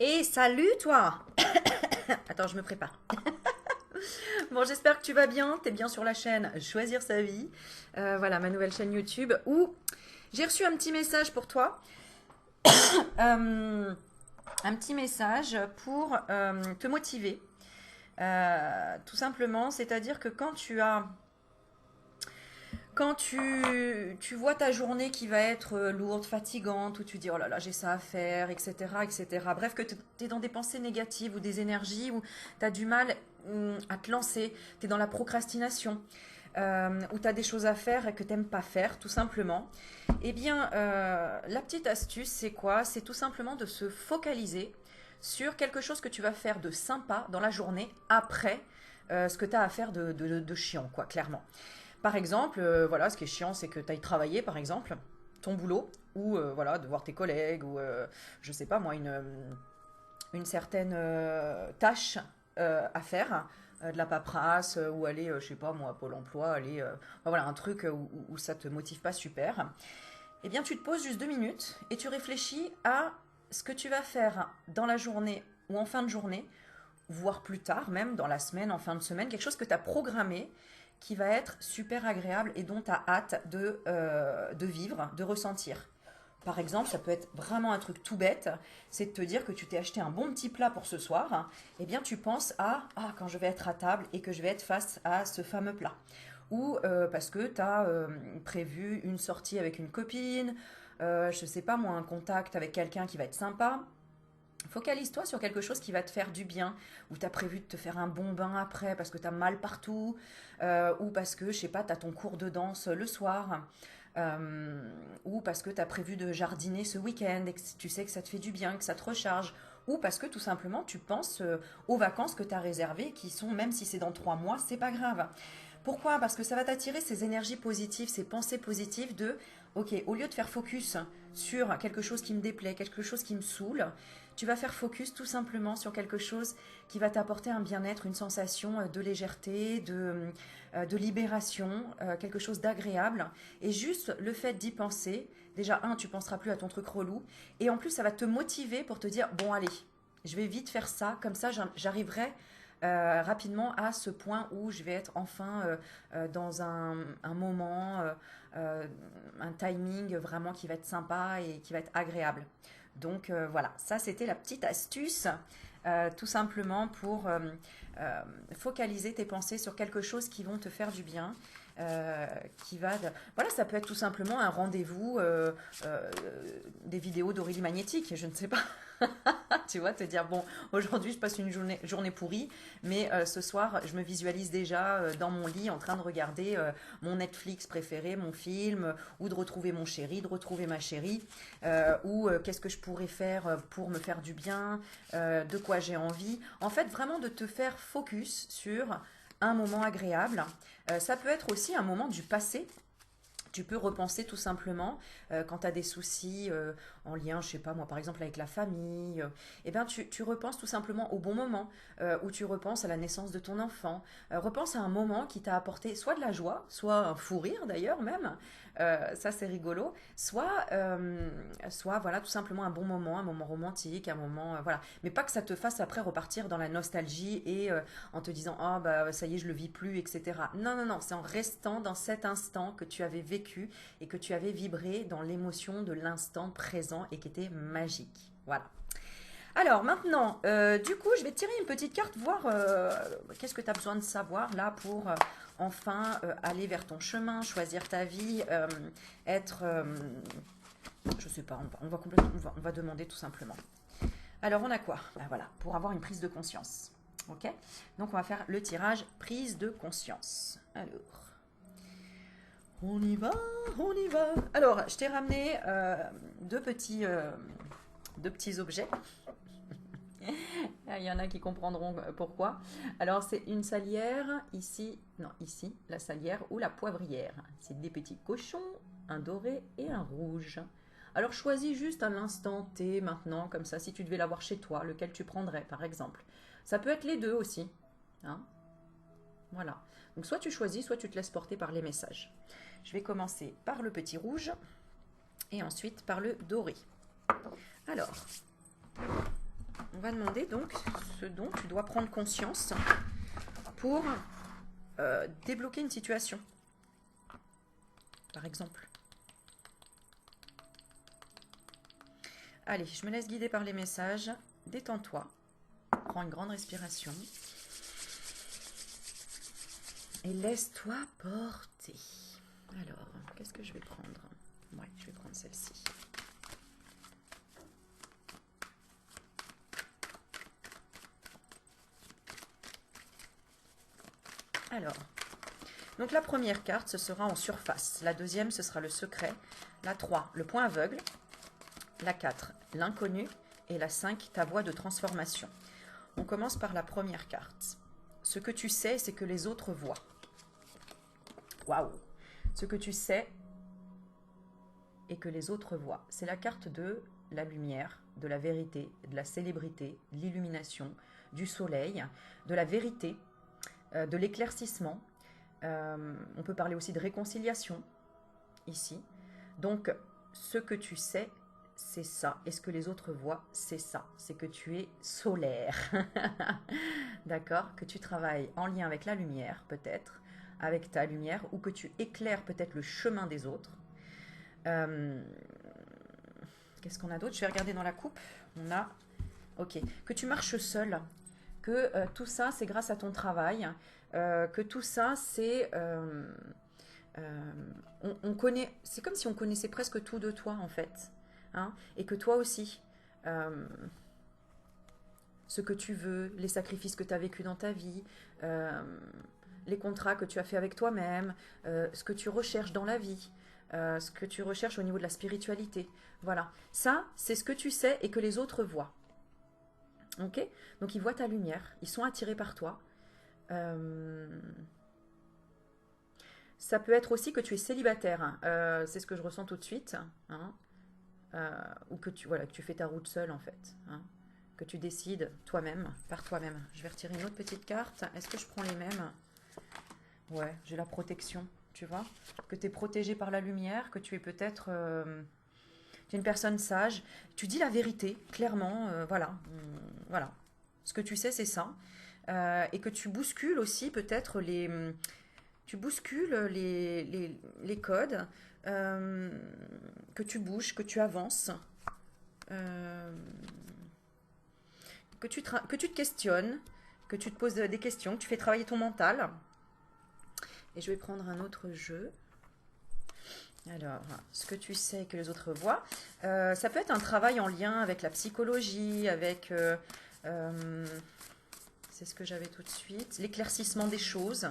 Et salut toi! Attends, je me prépare. Bon, j'espère que tu vas bien. T'es bien sur la chaîne Choisir sa vie. Voilà, ma nouvelle chaîne YouTube où j'ai reçu un petit message pour toi. Euh, un petit message pour te motiver. Tout simplement, c'est-à-dire que quand tu vois ta journée qui va être lourde, fatigante, où tu dis oh là là, j'ai ça à faire, etc., etc. Bref, que tu es dans des pensées négatives ou des énergies où tu as du mal à te lancer, tu es dans la procrastination, où tu as des choses à faire et que tu n'aimes pas faire, tout simplement. Eh bien, la petite astuce, c'est quoi? C'est tout simplement de se focaliser sur quelque chose que tu vas faire de sympa dans la journée après ce que tu as à faire de chiant, quoi, clairement. Par exemple, voilà, ce qui est chiant, c'est que tu ailles travailler, par exemple, ton boulot, ou voilà, de voir tes collègues, ou je sais pas moi, une certaine tâche à faire, de la paperasse, ou aller, je sais pas moi, à Pôle emploi, aller, enfin, voilà, un truc où ça te motive pas super. Eh bien, tu te poses juste 2 minutes et tu réfléchis à ce que tu vas faire dans la journée ou en fin de journée, voire plus tard, même dans la semaine, en fin de semaine, quelque chose que tu as programmé qui va être super agréable et dont tu as hâte de vivre, de ressentir. Par exemple, ça peut être vraiment un truc tout bête, c'est de te dire que tu t'es acheté un bon petit plat pour ce soir, eh bien tu penses à quand je vais être à table et que je vais être face à ce fameux plat. Ou parce que tu as prévu une sortie avec une copine, je sais pas moi, un contact avec quelqu'un qui va être sympa. Focalise-toi sur quelque chose qui va te faire du bien, ou tu as prévu de te faire un bon bain après parce que tu as mal partout, ou parce que, je sais pas, tu as ton cours de danse le soir, ou parce que tu as prévu de jardiner ce week-end et que tu sais que ça te fait du bien, que ça te recharge, ou parce que tout simplement tu penses aux vacances que tu as réservées, qui sont, même si c'est dans 3 mois, c'est pas grave. Pourquoi? Parce que ça va t'attirer ces énergies positives, ces pensées positives de, ok, au lieu de faire focus sur quelque chose qui me déplaît, quelque chose qui me saoule, tu vas faire focus tout simplement sur quelque chose qui va t'apporter un bien-être, une sensation de légèreté, de libération, quelque chose d'agréable. Et juste le fait d'y penser, déjà, tu penseras plus à ton truc relou, et en plus, ça va te motiver pour te dire, bon, allez, je vais vite faire ça, comme ça, j'arriverai rapidement à ce point où je vais être enfin dans un moment, euh, un timing vraiment qui va être sympa et qui va être agréable. Donc voilà, ça c'était la petite astuce, tout simplement pour euh, focaliser tes pensées sur quelque chose qui vont te faire du bien. euh, voilà, ça peut être tout simplement un rendez-vous, euh, des vidéos d'Aurélie Magnétique, je ne sais pas. Tu vois, te dire, bon, aujourd'hui je passe une journée pourrie, mais ce soir je me visualise déjà dans mon lit en train de regarder mon Netflix préféré, mon film, ou de retrouver mon chéri, de retrouver ma chérie, ou qu'est-ce que je pourrais faire pour me faire du bien, de quoi j'ai envie. En fait, vraiment de te faire focus sur un moment agréable. Ça peut être aussi un moment du passé. Tu peux repenser tout simplement quand tu as des soucis en lien, je sais pas moi, par exemple avec la famille. Eh bien, tu repenses tout simplement au bon moment, ou tu repenses à la naissance de ton enfant. Repense à un moment qui t'a apporté soit de la joie, soit un fou rire d'ailleurs même. Ça, c'est rigolo. Soit voilà, tout simplement un moment romantique, un moment. Voilà. Mais pas que ça te fasse après repartir dans la nostalgie et en te disant ah bah ça y est je le vis plus, etc. Non, non, non, c'est en restant dans cet instant que tu avais vécu et que tu avais vibré dans l'émotion de l'instant présent et qui était magique. Voilà. Alors maintenant, du coup, je vais tirer une petite carte, voir qu'est-ce que tu as besoin de savoir là pour enfin aller vers ton chemin, choisir ta vie, être, je sais pas, on va demander tout simplement. Alors on a quoi? Ben voilà, pour avoir une prise de conscience. Ok. Donc on va faire le tirage prise de conscience. Alors, on y va, on y va. Alors, je t'ai ramené deux petits objets. Il y en a qui comprendront pourquoi. Alors, c'est une salière, ici, non, ici, la salière ou la poivrière. C'est des petits cochons, un doré et un rouge. Alors, choisis juste un instant T maintenant, comme ça, si tu devais l'avoir chez toi, lequel tu prendrais, par exemple. Ça peut être les deux aussi. Hein. Voilà. Donc, soit tu choisis, soit tu te laisses porter par les messages. Je vais commencer par le petit rouge et ensuite par le doré. Alors, on va demander donc ce dont tu dois prendre conscience pour débloquer une situation, par exemple. Allez, je me laisse guider par les messages. Détends-toi. Prends une grande respiration. Et laisse-toi porter. Alors, qu'est-ce que je vais prendre? Ouais, je vais prendre celle-ci. Alors, donc la première carte, ce sera en surface. La deuxième, ce sera le secret. La 3, le point aveugle. La 4, l'inconnu. Et la 5, ta voie de transformation. On commence par la première carte. Ce que tu sais, c'est que les autres voient. Waouh! Ce que tu sais et que les autres voient. C'est la carte de la lumière, de la vérité, de la célébrité, de l'illumination, du soleil, de la vérité, de l'éclaircissement. On peut parler aussi de réconciliation, ici. Donc, ce que tu sais, c'est ça. Et ce que les autres voient, c'est ça. C'est que tu es solaire. D'accord? Que tu travailles en lien avec la lumière, peut-être, avec ta lumière, ou que tu éclaires peut-être le chemin des autres. Qu'est-ce qu'on a d'autre? Je vais regarder dans la coupe. On a... Ok. Que tu marches seul. Que tout ça, c'est grâce à ton travail. Que tout ça, c'est... on connaît... C'est comme si on connaissait presque tout de toi, en fait. Hein, et que toi aussi, ce que tu veux, les sacrifices que tu as vécu dans ta vie, les contrats que tu as fait avec toi-même, ce que tu recherches dans la vie, ce que tu recherches au niveau de la spiritualité. Voilà, ça, c'est ce que tu sais et que les autres voient. Ok? Donc ils voient ta lumière, ils sont attirés par toi. Ça peut être aussi que tu es célibataire, hein. C'est ce que je ressens tout de suite, hein. Ou que tu, voilà, que tu fais ta route seule en fait, hein, que tu décides toi-même, par toi-même. Je vais retirer une autre petite carte. Est-ce que je prends les mêmes? Ouais, j'ai la protection, tu vois, que tu es protégé par la lumière, que tu es peut-être tu es une personne sage, tu dis la vérité, clairement, voilà, voilà. Ce que tu sais, c'est ça. Et que tu bouscules aussi peut-être les... Tu bouscules les codes, que tu bouges, que tu avances, que tu te questionnes, que tu te poses des questions, que tu fais travailler ton mental. Et je vais prendre un autre jeu. Alors, ce que tu sais que les autres voient, ça peut être un travail en lien avec la psychologie, avec... c'est ce que j'avais tout de suite. L'éclaircissement des choses.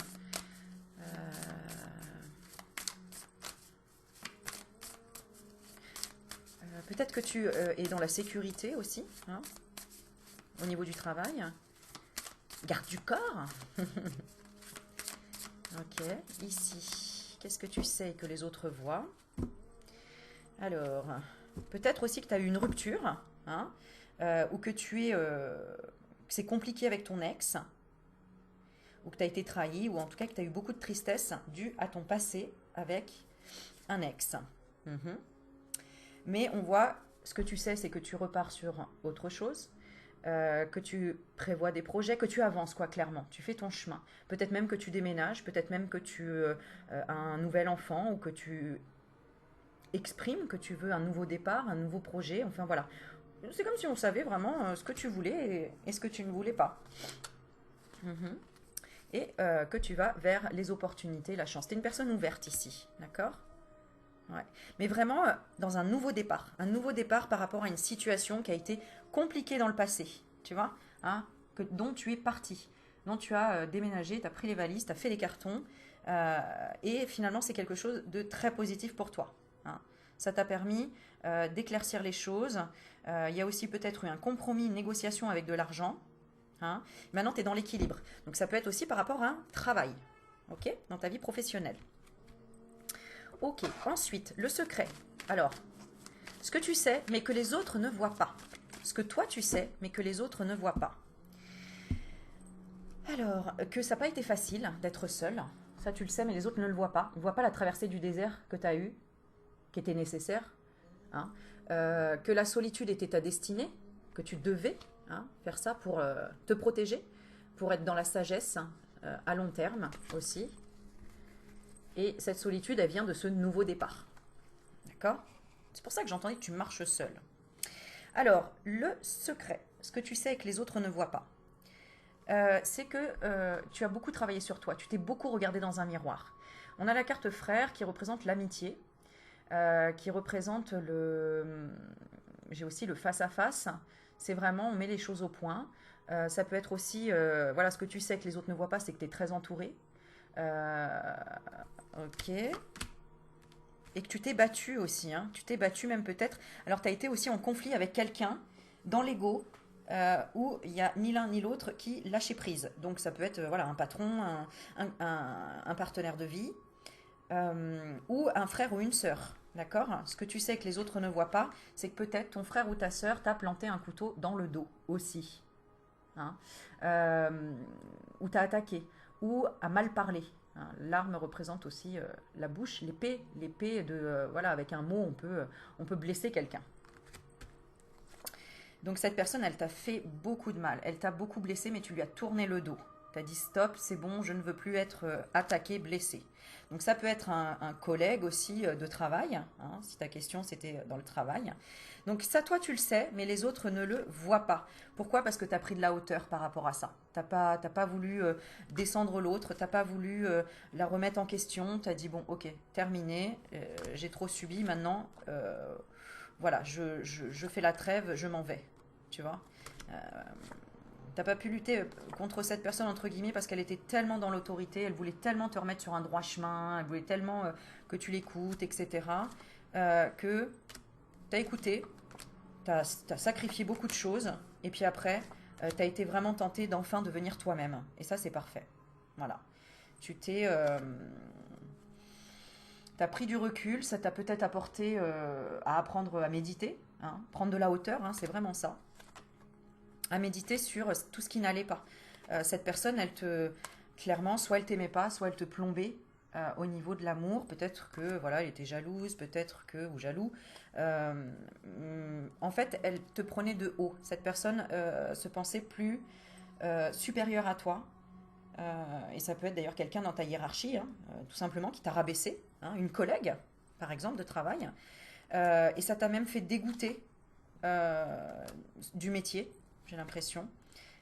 Peut-être que tu es dans la sécurité aussi, hein, au niveau du travail. Garde du corps. Ok, ici, qu'est-ce que tu sais que les autres voient? Alors, peut-être aussi que tu as eu une rupture, hein, ou que que c'est compliqué avec ton ex, ou que tu as été trahi, ou en tout cas que tu as eu beaucoup de tristesse due à ton passé avec un ex. Mais on voit, ce que tu sais, c'est que tu repars sur autre chose, que tu prévois des projets, que tu avances, quoi, clairement. Tu fais ton chemin. Peut-être même que tu déménages, peut-être même que tu as un nouvel enfant, ou que tu exprimes que tu veux un nouveau départ, un nouveau projet. Enfin, voilà. C'est comme si on savait vraiment ce que tu voulais et ce que tu ne voulais pas. Et que tu vas vers les opportunités, la chance. Tu es une personne ouverte ici, d'accord? Ouais. Mais vraiment dans un nouveau départ par rapport à une situation qui a été compliquée dans le passé, tu vois, hein, dont tu es parti, dont tu as déménagé, tu as pris les valises, tu as fait les cartons, et finalement c'est quelque chose de très positif pour toi. Hein. Ça t'a permis d'éclaircir les choses. Il y a aussi peut-être eu un compromis, une négociation avec de l'argent. Hein. Maintenant tu es dans l'équilibre. Donc ça peut être aussi par rapport à un travail, ok, dans ta vie professionnelle. Ok, ensuite, le secret. Alors, ce que tu sais, mais que les autres ne voient pas. Ce que toi tu sais, mais que les autres ne voient pas. Alors, que ça n'a pas été facile d'être seul. Ça, tu le sais, mais les autres ne le voient pas. Ils ne voient pas la traversée du désert que tu as eue, qui était nécessaire. Hein. Que la solitude était ta destinée, que tu devais hein, faire ça pour te protéger, pour être dans la sagesse à long terme aussi. Et cette solitude, elle vient de ce nouveau départ. D'accord? C'est pour ça que j'entendais que tu marches seul. Alors, le secret, ce que tu sais et que les autres ne voient pas, c'est que tu as beaucoup travaillé sur toi, tu t'es beaucoup regardé dans un miroir. On a la carte frère qui représente l'amitié, qui représente le... J'ai aussi le face-à-face. C'est vraiment, on met les choses au point. Ça peut être aussi, voilà, ce que tu sais que les autres ne voient pas, c'est que tu es très entouré. Euh, ok. Et que tu t'es battu aussi, hein. Tu t'es battu même peut-être. Alors, tu as été aussi en conflit avec quelqu'un dans l'ego, où il n'y a ni l'un ni l'autre qui lâchait prise. Donc, ça peut être voilà, un patron, un partenaire de vie, ou un frère ou une sœur. D'accord? Ce que tu sais que les autres ne voient pas, c'est que peut-être ton frère ou ta sœur t'a planté un couteau dans le dos aussi. Hein, ou t'a attaqué, ou a mal parlé. Hein. L'arme représente aussi la bouche, l'épée de voilà, avec un mot on peut blesser quelqu'un. Donc cette personne, elle t'a fait beaucoup de mal, elle t'a beaucoup blessé, mais tu lui as tourné le dos. Tu as dit stop, c'est bon, je ne veux plus être attaqué, blessé. Donc ça peut être un collègue aussi de travail, hein, si ta question c'était dans le travail. Donc ça, toi, tu le sais, mais les autres ne le voient pas. Pourquoi? Parce que tu as pris de la hauteur par rapport à ça. T'as pas voulu descendre l'autre, t'as pas voulu la remettre en question. Tu as dit, bon, ok, terminé, j'ai trop subi, maintenant, voilà, je fais la trêve, je m'en vais. Tu vois, t'as pas pu lutter contre cette personne, entre guillemets, parce qu'elle était tellement dans l'autorité, elle voulait tellement te remettre sur un droit chemin, elle voulait tellement que tu l'écoutes, etc., que t'as écouté, t'as sacrifié beaucoup de choses, et puis après, t'as été vraiment tenté d'enfin devenir toi-même. Et ça, c'est parfait. Voilà. Tu t'es... T'as pris du recul, ça t'a peut-être apporté à apprendre à méditer, hein, prendre de la hauteur, hein, c'est vraiment ça. À méditer sur tout ce qui n'allait pas. Cette personne, elle te clairement, soit elle t'aimait pas, soit elle te plombait au niveau de l'amour. Peut-être que voilà, elle était jalouse, peut-être que ou jaloux. En fait, elle te prenait de haut. Cette personne se pensait plus supérieure à toi. Et ça peut être d'ailleurs quelqu'un dans ta hiérarchie, hein, tout simplement, qui t'a rabaissé, hein, une collègue, par exemple, de travail. Et ça t'a même fait dégoûter du métier, j'ai l'impression.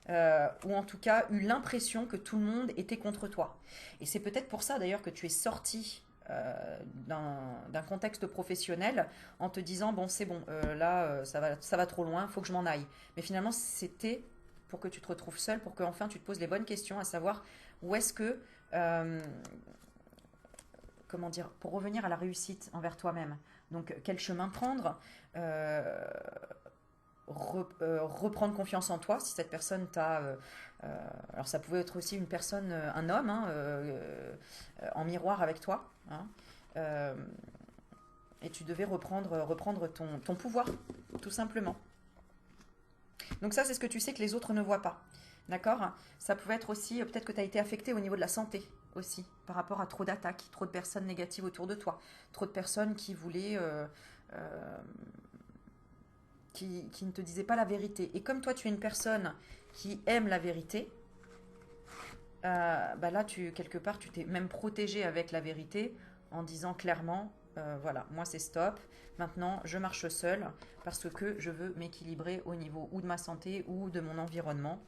Ou en tout cas eu l'impression que tout le monde était contre toi. Et c'est peut-être pour ça d'ailleurs que tu es sorti d'un contexte professionnel en te disant bon c'est bon, là ça va trop loin, il faut que je m'en aille. Mais finalement c'était pour que tu te retrouves seul, pour que enfin tu te poses les bonnes questions, à savoir où est-ce que comment dire, pour revenir à la réussite envers toi-même. Donc quel chemin prendre, reprendre confiance en toi si cette personne t'a alors ça pouvait être aussi une personne un homme hein, en miroir avec toi hein, euh, et tu devais reprendre ton pouvoir tout simplement. Donc ça c'est ce que tu sais que les autres ne voient pas, d'accord? Ça pouvait être aussi peut-être que tu as été affecté au niveau de la santé aussi par rapport à trop d'attaques, trop de personnes négatives autour de toi, trop de personnes qui voulaient euh, qui ne te disait pas la vérité. Et comme toi, tu es une personne qui aime la vérité, bah là, quelque part, tu t'es même protégé avec la vérité en disant clairement, voilà, moi c'est stop, maintenant je marche seule parce que je veux m'équilibrer au niveau ou de ma santé ou de mon environnement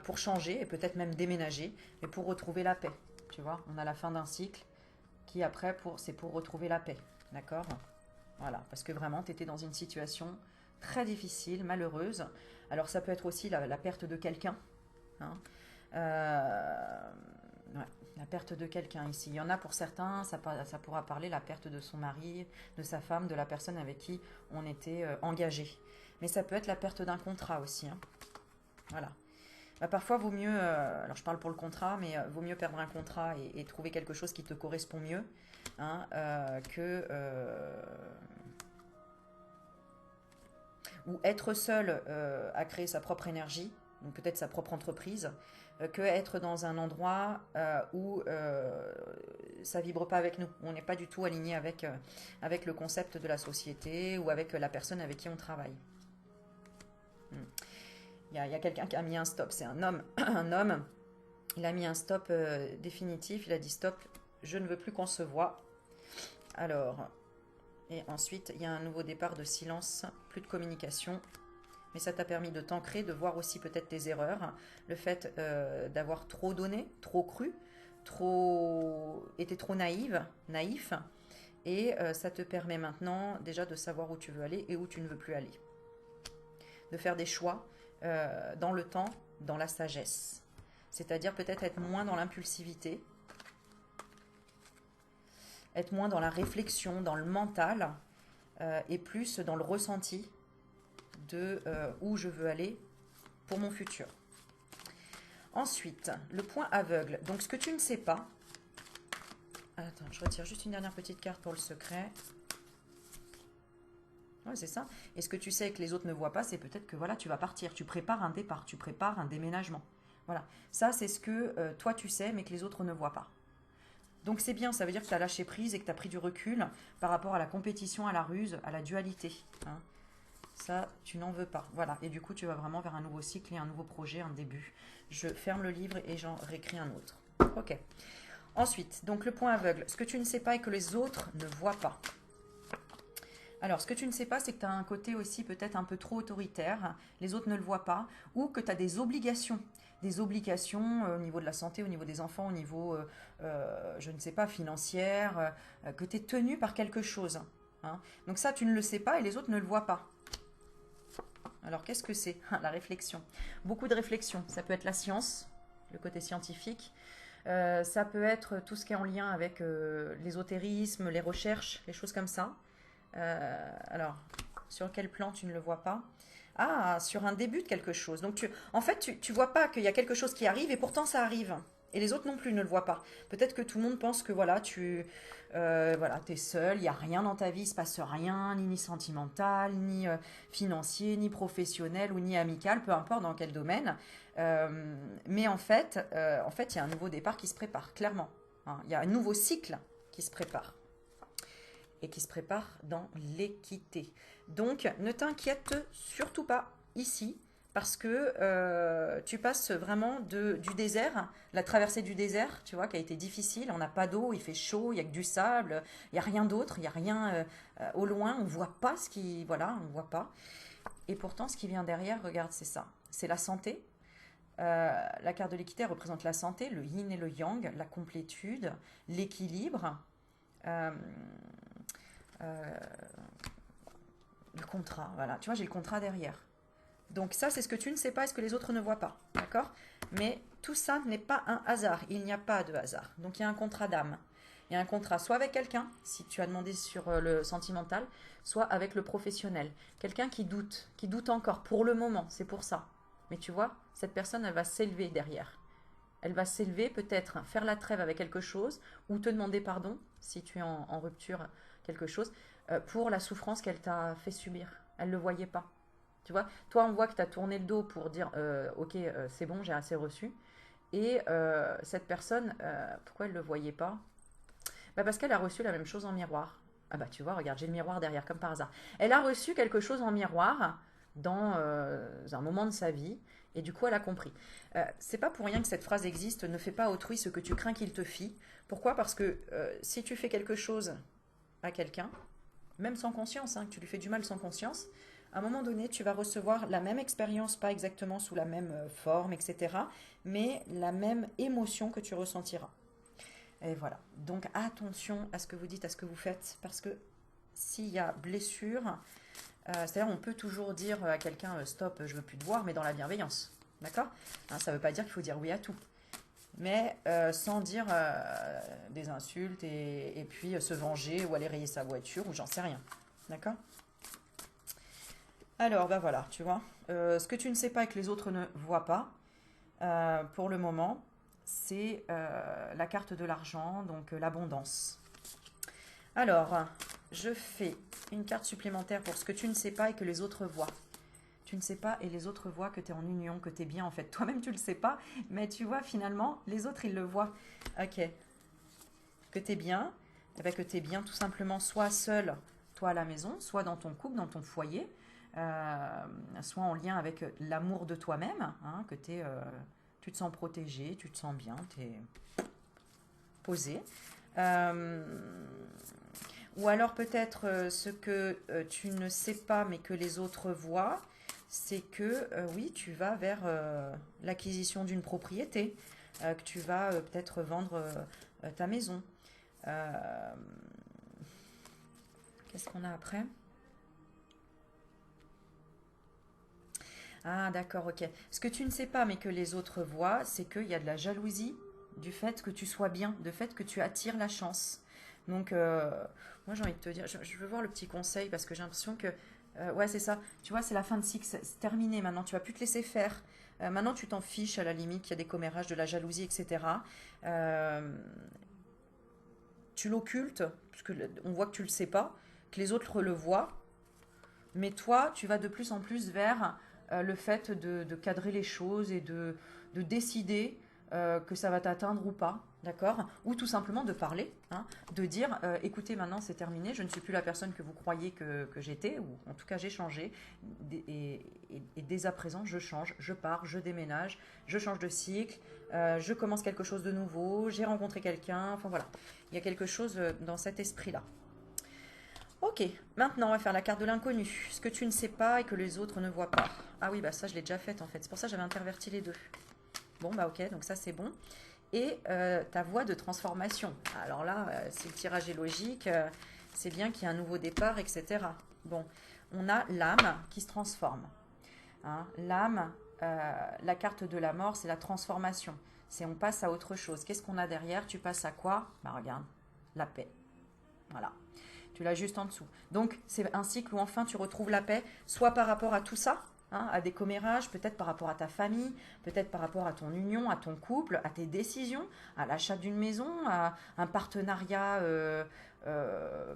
pour changer et peut-être même déménager, mais pour retrouver la paix. Tu vois, on a la fin d'un cycle qui après, c'est pour retrouver la paix. D'accord? Voilà, parce que vraiment, tu étais dans une situation très difficile, malheureuse. Alors ça peut être aussi la perte de quelqu'un. Hein. Ouais, la perte de quelqu'un ici. Il y en a pour certains, ça pourra parler la perte de son mari, de sa femme, de la personne avec qui on était engagé. Mais ça peut être la perte d'un contrat aussi. Hein. Voilà. Bah, parfois, vaut mieux, alors je parle pour le contrat, mais vaut mieux perdre un contrat et trouver quelque chose qui te correspond mieux hein, que ou être seul à créer sa propre énergie, donc peut-être sa propre entreprise, que être dans un endroit où ça vibre pas avec nous, où on n'est pas du tout aligné avec le concept de la société ou avec la personne avec qui on travaille. Il y a quelqu'un qui a mis un stop, c'est un homme. Un homme, il a mis un stop définitif, il a dit stop, je ne veux plus qu'on se voit. Alors, et ensuite, il y a un nouveau départ de silence, plus de communication. Mais ça t'a permis de t'ancrer, de voir aussi peut-être tes erreurs. Le fait d'avoir trop donné, trop cru, été trop naïf. Et ça te permet maintenant déjà de savoir où tu veux aller et où tu ne veux plus aller. De faire des choix dans le temps, dans la sagesse. C'est-à-dire peut-être être moins dans l'impulsivité, être moins dans la réflexion, dans le mental, et plus dans le ressenti de où je veux aller pour mon futur. Ensuite, le point aveugle. Donc ce que tu ne sais pas... Attends, je retire juste une dernière petite carte pour le secret. Ouais, c'est ça. Et ce que tu sais et que les autres ne voient pas, c'est peut-être que voilà, tu vas partir. Tu prépares un départ, tu prépares un déménagement. Voilà. Ça, c'est ce que toi tu sais, mais que les autres ne voient pas. Donc c'est bien, ça veut dire que tu as lâché prise et que tu as pris du recul par rapport à la compétition, à la ruse, à la dualité. Hein. Ça, tu n'en veux pas. Voilà. Et du coup, tu vas vraiment vers un nouveau cycle et un nouveau projet, un début. Je ferme le livre et j'en réécris un autre. Ok. Ensuite, donc le point aveugle. Ce que tu ne sais pas et que les autres ne voient pas. Alors, ce que tu ne sais pas, c'est que tu as un côté aussi peut-être un peu trop autoritaire. Les autres ne le voient pas. Ou que tu as des obligations. Des obligations au niveau de la santé, au niveau des enfants, au niveau, je ne sais pas, financière. Que tu es tenu par quelque chose. Hein. Donc ça, tu ne le sais pas et les autres ne le voient pas. Alors, qu'est-ce que c'est? La réflexion. Beaucoup de réflexion. Ça peut être la science, le côté scientifique. Ça peut être tout ce qui est en lien avec l'ésotérisme, les recherches, les choses comme ça. Alors, sur quel plan tu ne le vois pas? Ah, sur un début de quelque chose. Donc, en fait, tu vois pas qu'il y a quelque chose qui arrive et pourtant ça arrive. Et les autres non plus ne le voient pas. Peut-être que tout le monde pense que voilà, t'es seul, il n'y a rien dans ta vie, il ne se passe rien, ni sentimental, ni financier, ni professionnel ou ni amical, peu importe dans quel domaine. Mais en fait, il y a un nouveau départ qui se prépare, clairement. Hein. Il y a un nouveau cycle qui se prépare. Et qui se prépare dans l'équité. Donc, ne t'inquiète surtout pas ici, parce que tu passes vraiment du désert, la traversée du désert, tu vois, qui a été difficile. On n'a pas d'eau, il fait chaud, il n'y a que du sable, il n'y a rien d'autre, il n'y a rien au loin, on ne voit pas ce qui... Voilà, on ne voit pas. Et pourtant, ce qui vient derrière, regarde, c'est ça. C'est la santé. La carte de l'équité représente la santé, le yin et le yang, la complétude, l'équilibre. Le contrat, voilà. Tu vois, j'ai le contrat derrière. Donc ça, c'est ce que tu ne sais pas et ce que les autres ne voient pas. D'accord? Mais tout ça n'est pas un hasard. Il n'y a pas de hasard. Donc il y a un contrat d'âme. Il y a un contrat soit avec quelqu'un, si tu as demandé sur le sentimental, soit avec le professionnel. Quelqu'un qui doute encore pour le moment, c'est pour ça. Mais tu vois, cette personne, elle va s'élever derrière. Elle va s'élever, peut-être faire la trêve avec quelque chose ou te demander pardon, si tu es en rupture, quelque chose, pour la souffrance qu'elle t'a fait subir. Elle ne le voyait pas. Tu vois, toi, on voit que tu as tourné le dos pour dire ok, c'est bon, j'ai assez reçu. Et cette personne, pourquoi elle ne le voyait pas? Bah parce qu'elle a reçu la même chose en miroir. Ah bah tu vois, regarde, j'ai le miroir derrière, comme par hasard. Elle a reçu quelque chose en miroir dans un moment de sa vie, et du coup elle a compris. C'est pas pour rien que cette phrase existe, ne fais pas à autrui ce que tu crains qu'il te fît. Pourquoi? Parce que si tu fais quelque chose à quelqu'un, même sans conscience, hein, que tu lui fais du mal sans conscience, à un moment donné, tu vas recevoir la même expérience, pas exactement sous la même forme, etc., mais la même émotion que tu ressentiras. Et voilà. Donc attention à ce que vous dites, à ce que vous faites, parce que s'il y a blessure, c'est-à-dire on peut toujours dire à quelqu'un stop, je veux plus te voir, mais dans la bienveillance. D'accord? Hein, ça ne veut pas dire qu'il faut dire oui à tout. Mais sans dire des insultes et puis se venger ou aller rayer sa voiture ou j'en sais rien. D'accord? Alors, bah voilà, tu vois. Ce que tu ne sais pas et que les autres ne voient pas, pour le moment, c'est la carte de l'argent, donc l'abondance. Alors, je fais une carte supplémentaire pour ce que tu ne sais pas et que les autres voient. Tu ne sais pas et les autres voient que tu es en union, que tu es bien en fait. Toi-même, tu ne le sais pas, mais tu vois finalement, les autres, ils le voient. Ok. Que tu es bien, eh bien, que tu es bien tout simplement soit seul, toi à la maison, soit dans ton couple, dans ton foyer, soit en lien avec l'amour de toi-même, hein, que tu te sens protégé, tu te sens bien, tu es posé. Euh, ou alors peut-être ce que tu ne sais pas mais que les autres voient, c'est que oui, tu vas vers l'acquisition d'une propriété, que tu vas peut-être vendre ta maison. Euh, Qu'est-ce qu'on a après? Ah d'accord, ok. Ce que tu ne sais pas mais que les autres voient, c'est qu'il y a de la jalousie du fait que tu sois bien, du fait que tu attires la chance. Donc, moi j'ai envie de te dire, je veux voir le petit conseil parce que j'ai l'impression que, ouais c'est ça, tu vois c'est la fin de cycle, c'est terminé maintenant, tu vas plus te laisser faire. Maintenant tu t'en fiches à la limite, qu'il y a des commérages, de la jalousie, etc. Euh, Tu l'occultes, parce que on voit que tu le sais pas, que les autres le voient, mais toi, tu vas de plus en plus vers le fait de cadrer les choses et de décider que ça va t'atteindre ou pas, d'accord? Ou tout simplement de parler, hein, de dire écoutez, maintenant c'est terminé, je ne suis plus la personne que vous croyez que j'étais, ou en tout cas j'ai changé, et dès à présent je change, je pars, je déménage, je change de cycle, je commence quelque chose de nouveau, j'ai rencontré quelqu'un, enfin voilà, il y a quelque chose dans cet esprit-là. Ok, maintenant on va faire la carte de l'inconnu. Ce que tu ne sais pas et que les autres ne voient pas. Ah oui, bah ça je l'ai déjà faite en fait. C'est pour ça que j'avais interverti les deux. Bon, bah ok, donc ça c'est bon. Et ta voie de transformation. Alors là, si le tirage est logique, c'est bien qu'il y ait un nouveau départ, etc. Bon, on a l'âme qui se transforme. Hein. L'âme, la carte de la mort, c'est la transformation. C'est on passe à autre chose. Qu'est-ce qu'on a derrière? Tu passes à quoi? Bah regarde, la paix. Voilà. Tu l'as juste en dessous. Donc, c'est un cycle où enfin tu retrouves la paix, soit par rapport à tout ça, hein, à des commérages, peut-être par rapport à ta famille, peut-être par rapport à ton union, à ton couple, à tes décisions, à l'achat d'une maison, à euh,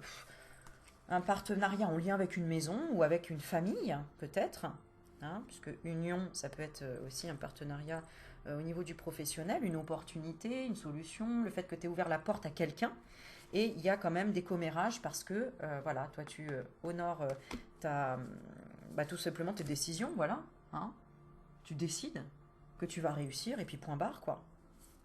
un partenariat en lien avec une maison ou avec une famille, peut-être. Hein, puisque union, ça peut être aussi un partenariat au niveau du professionnel, une opportunité, une solution, le fait que tu aies ouvert la porte à quelqu'un. Et il y a quand même des commérages parce que, voilà, toi tu honores tout simplement tes décisions, voilà. Hein. Tu décides que tu vas réussir et puis point barre, quoi.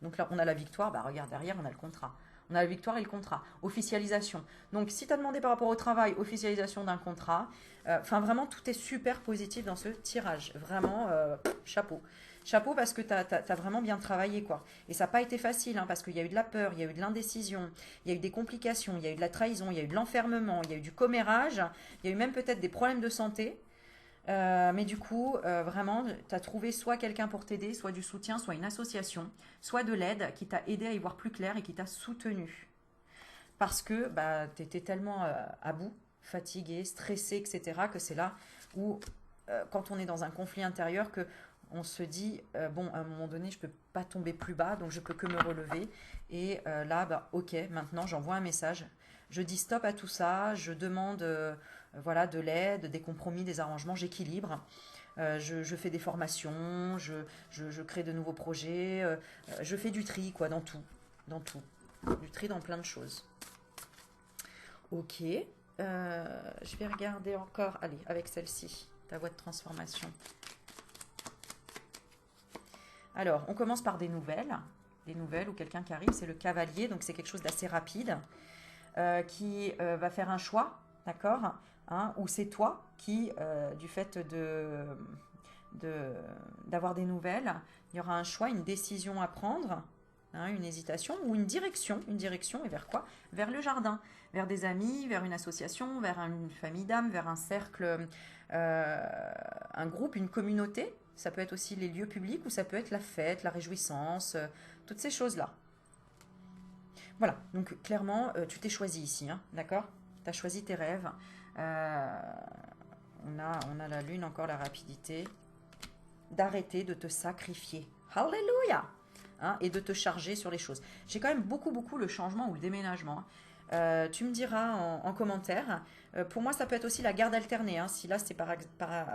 Donc là, on a la victoire, bah regarde, derrière, on a le contrat. On a la victoire et le contrat. Officialisation. Donc si tu as demandé par rapport au travail, officialisation d'un contrat, enfin vraiment, tout est super positif dans ce tirage. Vraiment, chapeau. Chapeau parce que tu as vraiment bien travaillé, quoi. Et ça n'a pas été facile, hein, parce qu'il y a eu de la peur, il y a eu de l'indécision, il y a eu des complications, il y a eu de la trahison, il y a eu de l'enfermement, il y a eu du commérage, il y a eu même peut-être des problèmes de santé. Mais du coup, vraiment, tu as trouvé soit quelqu'un pour t'aider, soit du soutien, soit une association, soit de l'aide qui t'a aidé à y voir plus clair et qui t'a soutenu. Parce que bah, tu étais tellement à bout, fatigué, stressé, etc., que c'est là où, quand on est dans un conflit intérieur, que on se dit, bon, à un moment donné, je ne peux pas tomber plus bas, donc je peux que me relever. Et là, bah, ok, maintenant j'envoie un message. Je dis stop à tout ça, je demande voilà, de l'aide, des compromis, des arrangements, j'équilibre. Je fais des formations, je crée de nouveaux projets, je fais du tri, quoi, dans tout. Dans tout. Du tri dans plein de choses. Ok. Je vais regarder encore, allez, avec celle-ci, ta voie de transformation. Alors, on commence par des nouvelles. Des nouvelles où quelqu'un qui arrive, c'est le cavalier, donc c'est quelque chose d'assez rapide, qui va faire un choix, d'accord, hein, ou c'est toi qui, du fait d'avoir des nouvelles, il y aura un choix, une décision à prendre, hein, une hésitation ou une direction, et vers quoi? Vers le jardin, vers des amis, vers une association, vers une famille d'âmes, vers un cercle, un groupe, une communauté. Ça peut être aussi les lieux publics ou ça peut être la fête, la réjouissance, toutes ces choses-là. Voilà, donc clairement, tu t'es choisi ici, hein, d'accord? Tu as choisi tes rêves. Euh, on a la lune, encore la rapidité. D'arrêter de te sacrifier. Alléluia! Hein, et de te charger sur les choses. J'ai quand même beaucoup le changement ou le déménagement. Hein. Tu me diras en commentaire. Pour moi, ça peut être aussi la garde alternée. Hein, si là, c'est par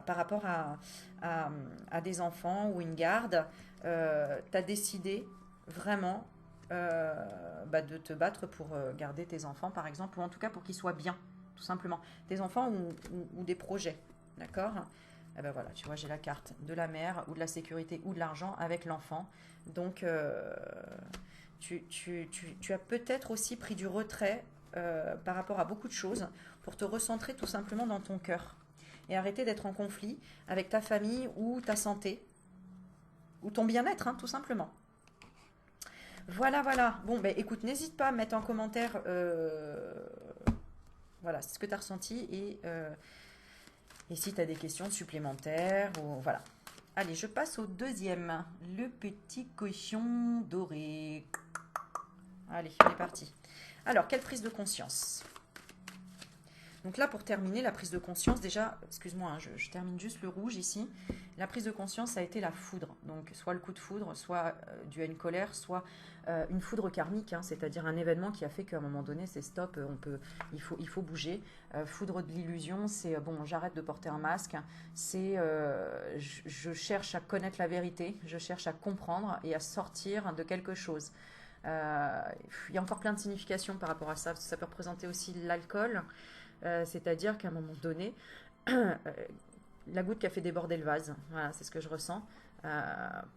rapport à des enfants ou une garde, tu as décidé vraiment de te battre pour garder tes enfants, par exemple, ou en tout cas pour qu'ils soient bien, tout simplement. Tes enfants ou des projets. D'accord? Eh ben voilà, tu vois, j'ai la carte de la mère ou de la sécurité ou de l'argent avec l'enfant. Donc, tu as peut-être aussi pris du retrait par rapport à beaucoup de choses pour te recentrer tout simplement dans ton cœur et arrêter d'être en conflit avec ta famille ou ta santé ou ton bien-être, hein, tout simplement. Voilà, voilà. Bon, ben écoute, n'hésite pas à mettre en commentaire voilà, ce que tu as ressenti et si tu as des questions supplémentaires ou voilà. Allez, je passe au deuxième. Le petit cochon doré. Allez, on est parti. Alors, quelle prise de conscience? Donc là, pour terminer, la prise de conscience, déjà, excuse-moi, hein, je termine juste le rouge ici. La prise de conscience, ça a été la foudre. Donc, soit le coup de foudre, soit dû à une colère, soit une foudre karmique, hein, c'est-à-dire un événement qui a fait qu'à un moment donné, c'est stop, il faut bouger. Foudre de l'illusion, c'est bon, j'arrête de porter un masque. C'est je cherche à connaître la vérité, je cherche à comprendre et à sortir de quelque chose. Il y a encore plein de significations par rapport à ça. Ça peut représenter aussi l'alcool. C'est-à-dire qu'à un moment donné, la goutte qui a fait déborder le vase, voilà, c'est ce que je ressens,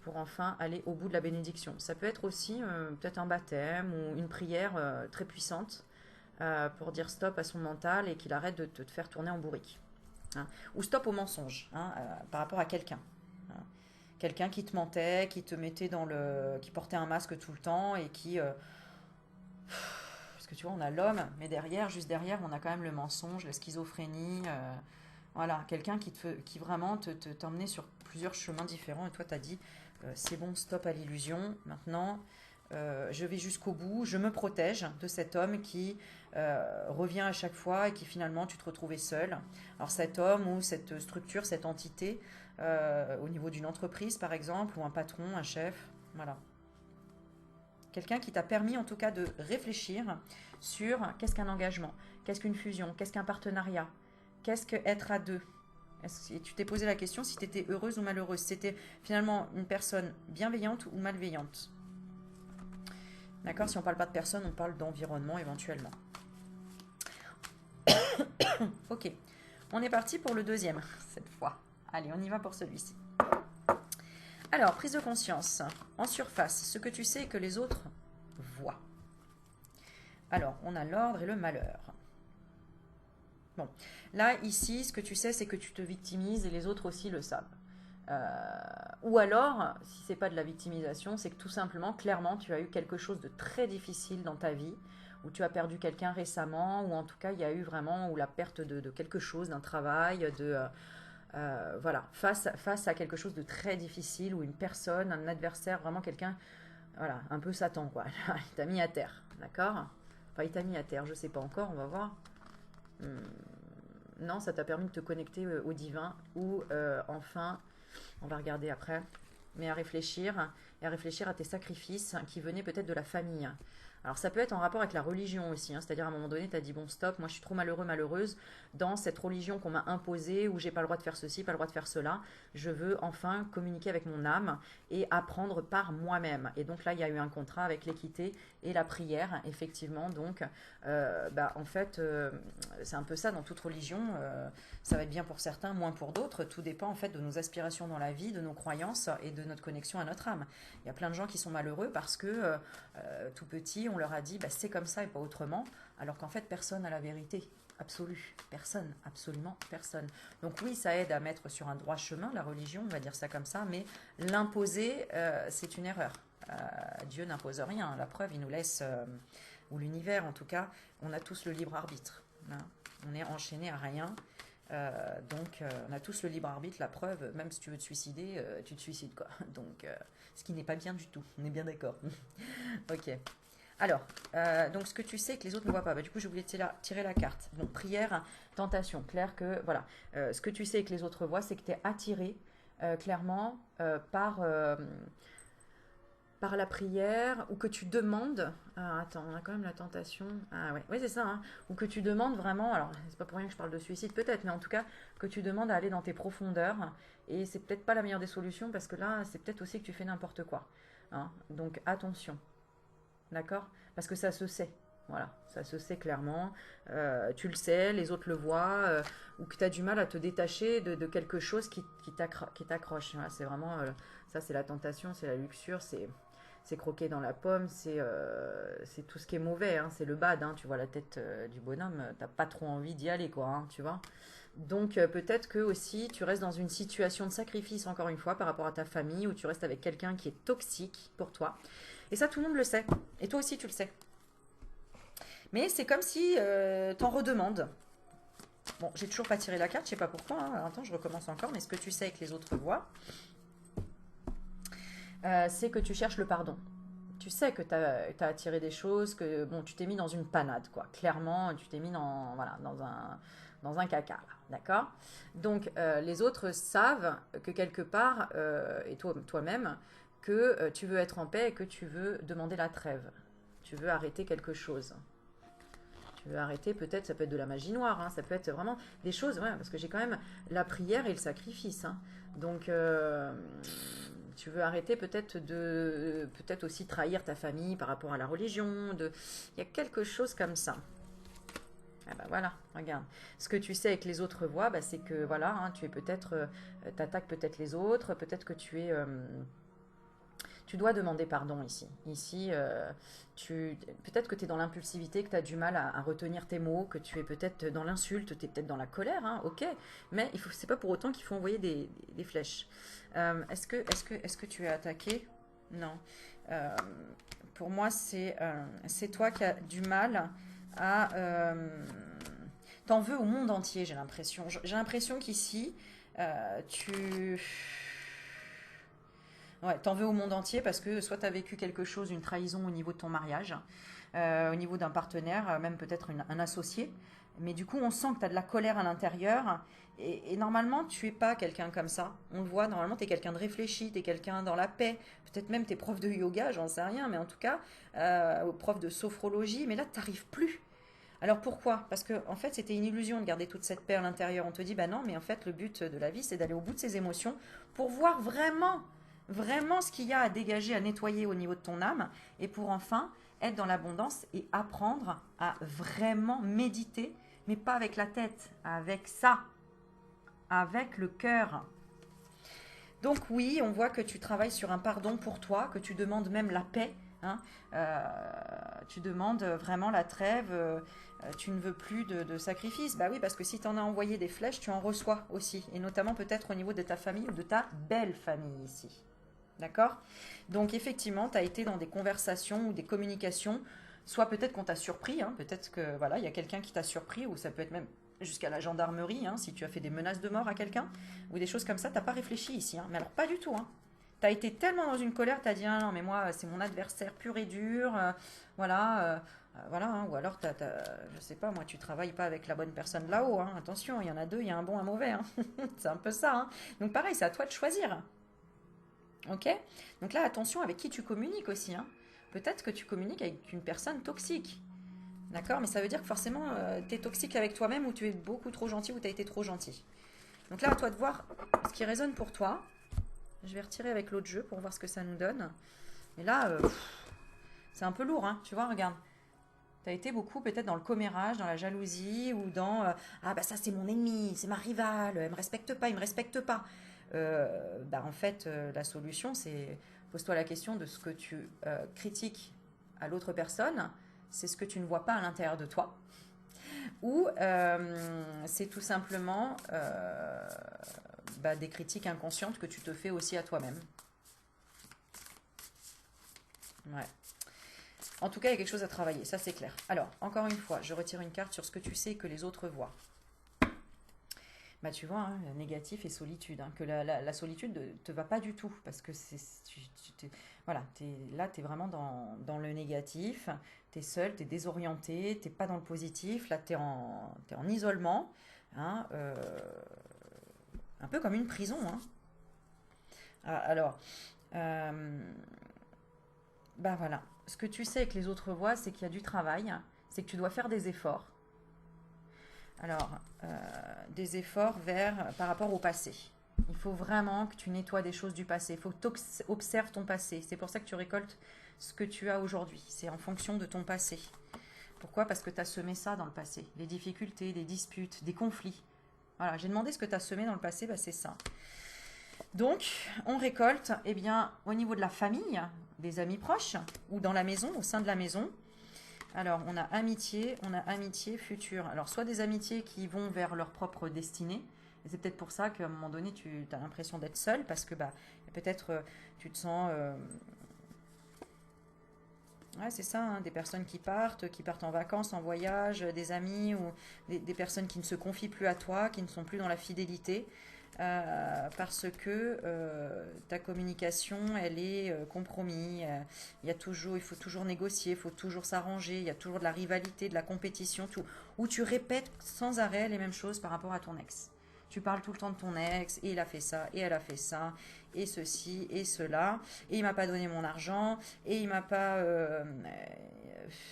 pour enfin aller au bout de la bénédiction. Ça peut être aussi peut-être un baptême ou une prière très puissante pour dire stop à son mental et qu'il arrête de te faire tourner en bourrique. Hein. Ou stop au mensonge hein, par rapport à quelqu'un. Hein. Quelqu'un qui te mentait, qui te mettait qui portait un masque tout le temps et qui parce que tu vois, on a l'homme, mais derrière, juste derrière, on a quand même le mensonge, la schizophrénie. Voilà, quelqu'un qui vraiment t'emmenait sur plusieurs chemins différents. Et toi, t'as dit, c'est bon, stop à l'illusion. Maintenant, je vais jusqu'au bout. Je me protège de cet homme qui revient à chaque fois et qui finalement, tu te retrouvais seul. Alors cet homme ou cette structure, cette entité, au niveau d'une entreprise, par exemple, ou un patron, un chef, voilà. Quelqu'un qui t'a permis en tout cas de réfléchir sur qu'est-ce qu'un engagement, qu'est-ce qu'une fusion, qu'est-ce qu'un partenariat, qu'est-ce qu'être à deux. Et tu t'es posé la question si tu étais heureuse ou malheureuse. C'était finalement une personne bienveillante ou malveillante. D'accord? Si on ne parle pas de personne, on parle d'environnement éventuellement. Ok, on est parti pour le deuxième cette fois. Allez, on y va pour celui-ci. Alors, prise de conscience. En surface, ce que tu sais que les autres voient. Alors, on a l'ordre et le malheur. Bon, là, ici, ce que tu sais, c'est que tu te victimises et les autres aussi le savent. Ou alors, si c'est pas de la victimisation, c'est que tout simplement, clairement, tu as eu quelque chose de très difficile dans ta vie, où tu as perdu quelqu'un récemment, ou en tout cas, il y a eu vraiment ou la perte de quelque chose, d'un travail, voilà, face à quelque chose de très difficile, ou une personne, un adversaire, vraiment quelqu'un, voilà, un peu Satan, quoi. Il t'a mis à terre, d'accord? Enfin, il t'a mis à terre, je sais pas encore, on va voir. Non, ça t'a permis de te connecter au divin, ou enfin, on va regarder après, mais à réfléchir, et à réfléchir à tes sacrifices qui venaient peut-être de la famille. Alors ça peut être en rapport avec la religion aussi, hein, c'est-à-dire à un moment donné, tu as dit bon stop, moi je suis trop malheureux, malheureuse dans cette religion qu'on m'a imposée où j'ai pas le droit de faire ceci, pas le droit de faire cela. Je veux enfin communiquer avec mon âme et apprendre par moi-même. Et donc là, il y a eu un contrat avec l'équité et la prière, effectivement. Donc, en fait, c'est un peu ça dans toute religion. Ça va être bien pour certains, moins pour d'autres. Tout dépend en fait de nos aspirations dans la vie, de nos croyances et de notre connexion à notre âme. Il y a plein de gens qui sont malheureux parce que tout petit, on leur a dit bah, c'est comme ça et pas autrement, alors qu'en fait, personne n'a la vérité absolue. Personne, absolument personne. Donc oui, ça aide à mettre sur un droit chemin la religion, on va dire ça comme ça, mais l'imposer, c'est une erreur. Dieu n'impose rien. La preuve, il nous laisse, ou l'univers en tout cas, on a tous le libre arbitre. Hein. On est enchaîné à rien. Donc, on a tous le libre arbitre. La preuve, même si tu veux te suicider, tu te suicides quoi. Donc, ce qui n'est pas bien du tout. On est bien d'accord. Ok. Alors, donc ce que tu sais que les autres ne voient pas, bah, du coup je voulais tirer la carte. Donc prière, tentation, clair que voilà. Ce que tu sais que les autres voient, c'est que tu es attiré clairement par la prière ou que tu demandes. Ah, attends, on a quand même la tentation. Ah ouais, ouais c'est ça. Hein, ou que tu demandes vraiment. Alors c'est pas pour rien que je parle de suicide peut-être, mais en tout cas que tu demandes à aller dans tes profondeurs. Et c'est peut-être pas la meilleure des solutions parce que là c'est peut-être aussi que tu fais n'importe quoi. Hein, donc attention. D'accord? Parce que ça se sait. Voilà, ça se sait clairement. Tu le sais, les autres le voient, ou que tu as du mal à te détacher de quelque chose qui t'accroche. Voilà, c'est vraiment, ça c'est la tentation, c'est la luxure, c'est croquer dans la pomme, c'est tout ce qui est mauvais, hein, c'est le bad, hein, tu vois la tête du bonhomme, t'as pas trop envie d'y aller, quoi, hein, tu vois. Donc peut-être que aussi tu restes dans une situation de sacrifice, encore une fois, par rapport à ta famille, ou tu restes avec quelqu'un qui est toxique pour toi. Et ça, tout le monde le sait. Et toi aussi, tu le sais. Mais c'est comme si t'en redemandes. Bon, j'ai toujours pas tiré la carte, je sais pas pourquoi. Hein. Attends, je recommence encore. Mais ce que tu sais et que les autres voient, c'est que tu cherches le pardon. Tu sais que tu as attiré des choses, que bon, tu t'es mis dans une panade, quoi. Clairement, tu t'es mis voilà, dans un caca, là. D'accord. Donc, les autres savent que quelque part, et toi-même, que tu veux être en paix et que tu veux demander la trêve. Tu veux arrêter quelque chose. Tu veux arrêter, peut-être, ça peut être de la magie noire, hein, ça peut être vraiment des choses, ouais, parce que j'ai quand même la prière et le sacrifice. Hein. Donc, tu veux arrêter peut-être aussi trahir ta famille par rapport à la religion. Il y a quelque chose comme ça. Ah bah voilà, regarde. Ce que tu sais et que les autres voient, bah, c'est que voilà, hein, tu es peut-être, t'attaques peut-être les autres, peut-être que tu dois demander pardon ici. Ici, peut-être que tu es dans l'impulsivité, que tu as du mal à retenir tes mots, que tu es peut-être dans l'insulte, tu es peut-être dans la colère, hein, ok. Mais c'est pas pour autant qu'il faut envoyer des flèches. Est-ce que tu es attaqué? Non. Euh, pour moi, c'est toi qui as du mal à... T'en veux au monde entier, j'ai l'impression. J'ai l'impression qu'ici, tu... Ouais, t'en veux au monde entier parce que soit t'as vécu quelque chose, une trahison au niveau de ton mariage, au niveau d'un partenaire, même peut-être un associé. Mais du coup, on sent que tu as de la colère à l'intérieur. Et normalement, tu es pas quelqu'un comme ça. On le voit, normalement, tu es quelqu'un de réfléchi, tu es quelqu'un dans la paix. Peut-être même tu es prof de yoga, j'en sais rien. Mais en tout cas, prof de sophrologie. Mais là, tu n'arrives plus. Alors pourquoi? Parce que en fait, c'était une illusion de garder toute cette paix à l'intérieur. On te dit, bah non, mais en fait, le but de la vie, c'est d'aller au bout de ses émotions pour voir vraiment, vraiment ce qu'il y a à dégager, à nettoyer au niveau de ton âme, et pour enfin être dans l'abondance et apprendre à vraiment méditer, mais pas avec la tête, avec ça, avec le cœur. Donc oui, on voit que tu travailles sur un pardon pour toi, que tu demandes même la paix. Hein. Tu demandes vraiment la trêve, tu ne veux plus de sacrifice. Bah oui, parce que si tu en as envoyé des flèches, tu en reçois aussi. Et notamment peut-être au niveau de ta famille ou de ta belle famille ici. D'accord? Donc effectivement, tu as été dans des conversations ou des communications, soit peut-être qu'on t'a surpris, hein, peut-être que voilà, il y a quelqu'un qui t'a surpris, ou ça peut être même jusqu'à la gendarmerie, hein, si tu as fait des menaces de mort à quelqu'un, ou des choses comme ça, t'as pas réfléchi ici. Hein. Mais alors pas du tout. Hein. Tu as été tellement dans une colère, tu as dit ah non mais moi c'est mon adversaire pur et dur, voilà, hein. Ou alors je sais pas, moi tu travailles pas avec la bonne personne là-haut, hein. Attention, il y en a deux, il y a un bon, un mauvais, hein. C'est un peu ça. Hein. Donc pareil, c'est à toi de choisir. Ok? Donc là, attention avec qui tu communiques aussi. Hein. Peut-être que tu communiques avec une personne toxique. D'accord? Mais ça veut dire que forcément, tu es toxique avec toi-même ou tu es beaucoup trop gentil ou tu as été trop gentil. Donc là, à toi de voir ce qui résonne pour toi. Je vais retirer avec l'autre jeu pour voir ce que ça nous donne. Mais là, c'est un peu lourd, hein. Tu vois, regarde. Tu as été beaucoup peut-être dans le commérage, dans la jalousie ou dans ah bah ça c'est mon ennemi, c'est ma rivale, elle me respecte pas, il me respecte pas. Bah en fait, la solution c'est pose-toi la question de ce que tu critiques à l'autre personne, c'est ce que tu ne vois pas à l'intérieur de toi. Ou c'est tout simplement bah, des critiques inconscientes que tu te fais aussi à toi-même. Ouais. En tout cas, il y a quelque chose à travailler, ça c'est clair. Alors, encore une fois, je retire une carte sur ce que tu sais que les autres voient. Bah tu vois, hein, négatif et solitude, hein, que la solitude ne te va pas du tout, parce que voilà, là tu es vraiment dans le négatif, tu es seul, tu es désorienté, tu n'es pas dans le positif, là t'es en isolement, hein, un peu comme une prison. Hein. Alors, bah voilà, ce que tu sais et que les autres voient, c'est qu'il y a du travail, c'est que tu dois faire des efforts. Alors, des efforts par rapport au passé. Il faut vraiment que tu nettoies des choses du passé. Il faut que tu observes ton passé. C'est pour ça que tu récoltes ce que tu as aujourd'hui. C'est en fonction de ton passé. Pourquoi? Parce que tu as semé ça dans le passé. Des difficultés, des disputes, des conflits. Voilà, j'ai demandé ce que tu as semé dans le passé, bah, c'est ça. Donc, on récolte, eh bien, au niveau de la famille, des amis proches, ou dans la maison, au sein de la maison. Alors, on a amitié future. Alors, soit des amitiés qui vont vers leur propre destinée, et c'est peut-être pour ça qu'à un moment donné, tu as l'impression d'être seul, parce que bah, peut-être tu te sens... ouais, c'est ça, hein, des personnes qui partent en vacances, en voyage, des amis ou des personnes qui ne se confient plus à toi, qui ne sont plus dans la fidélité, parce que ta communication, elle est compromise. Il faut toujours négocier, il faut toujours s'arranger, il y a toujours de la rivalité, de la compétition, tout, où tu répètes sans arrêt les mêmes choses par rapport à ton ex. Tu parles tout le temps de ton ex, et il a fait ça, et elle a fait ça, et ceci, et cela, et il m'a pas donné mon argent, et il m'a pas...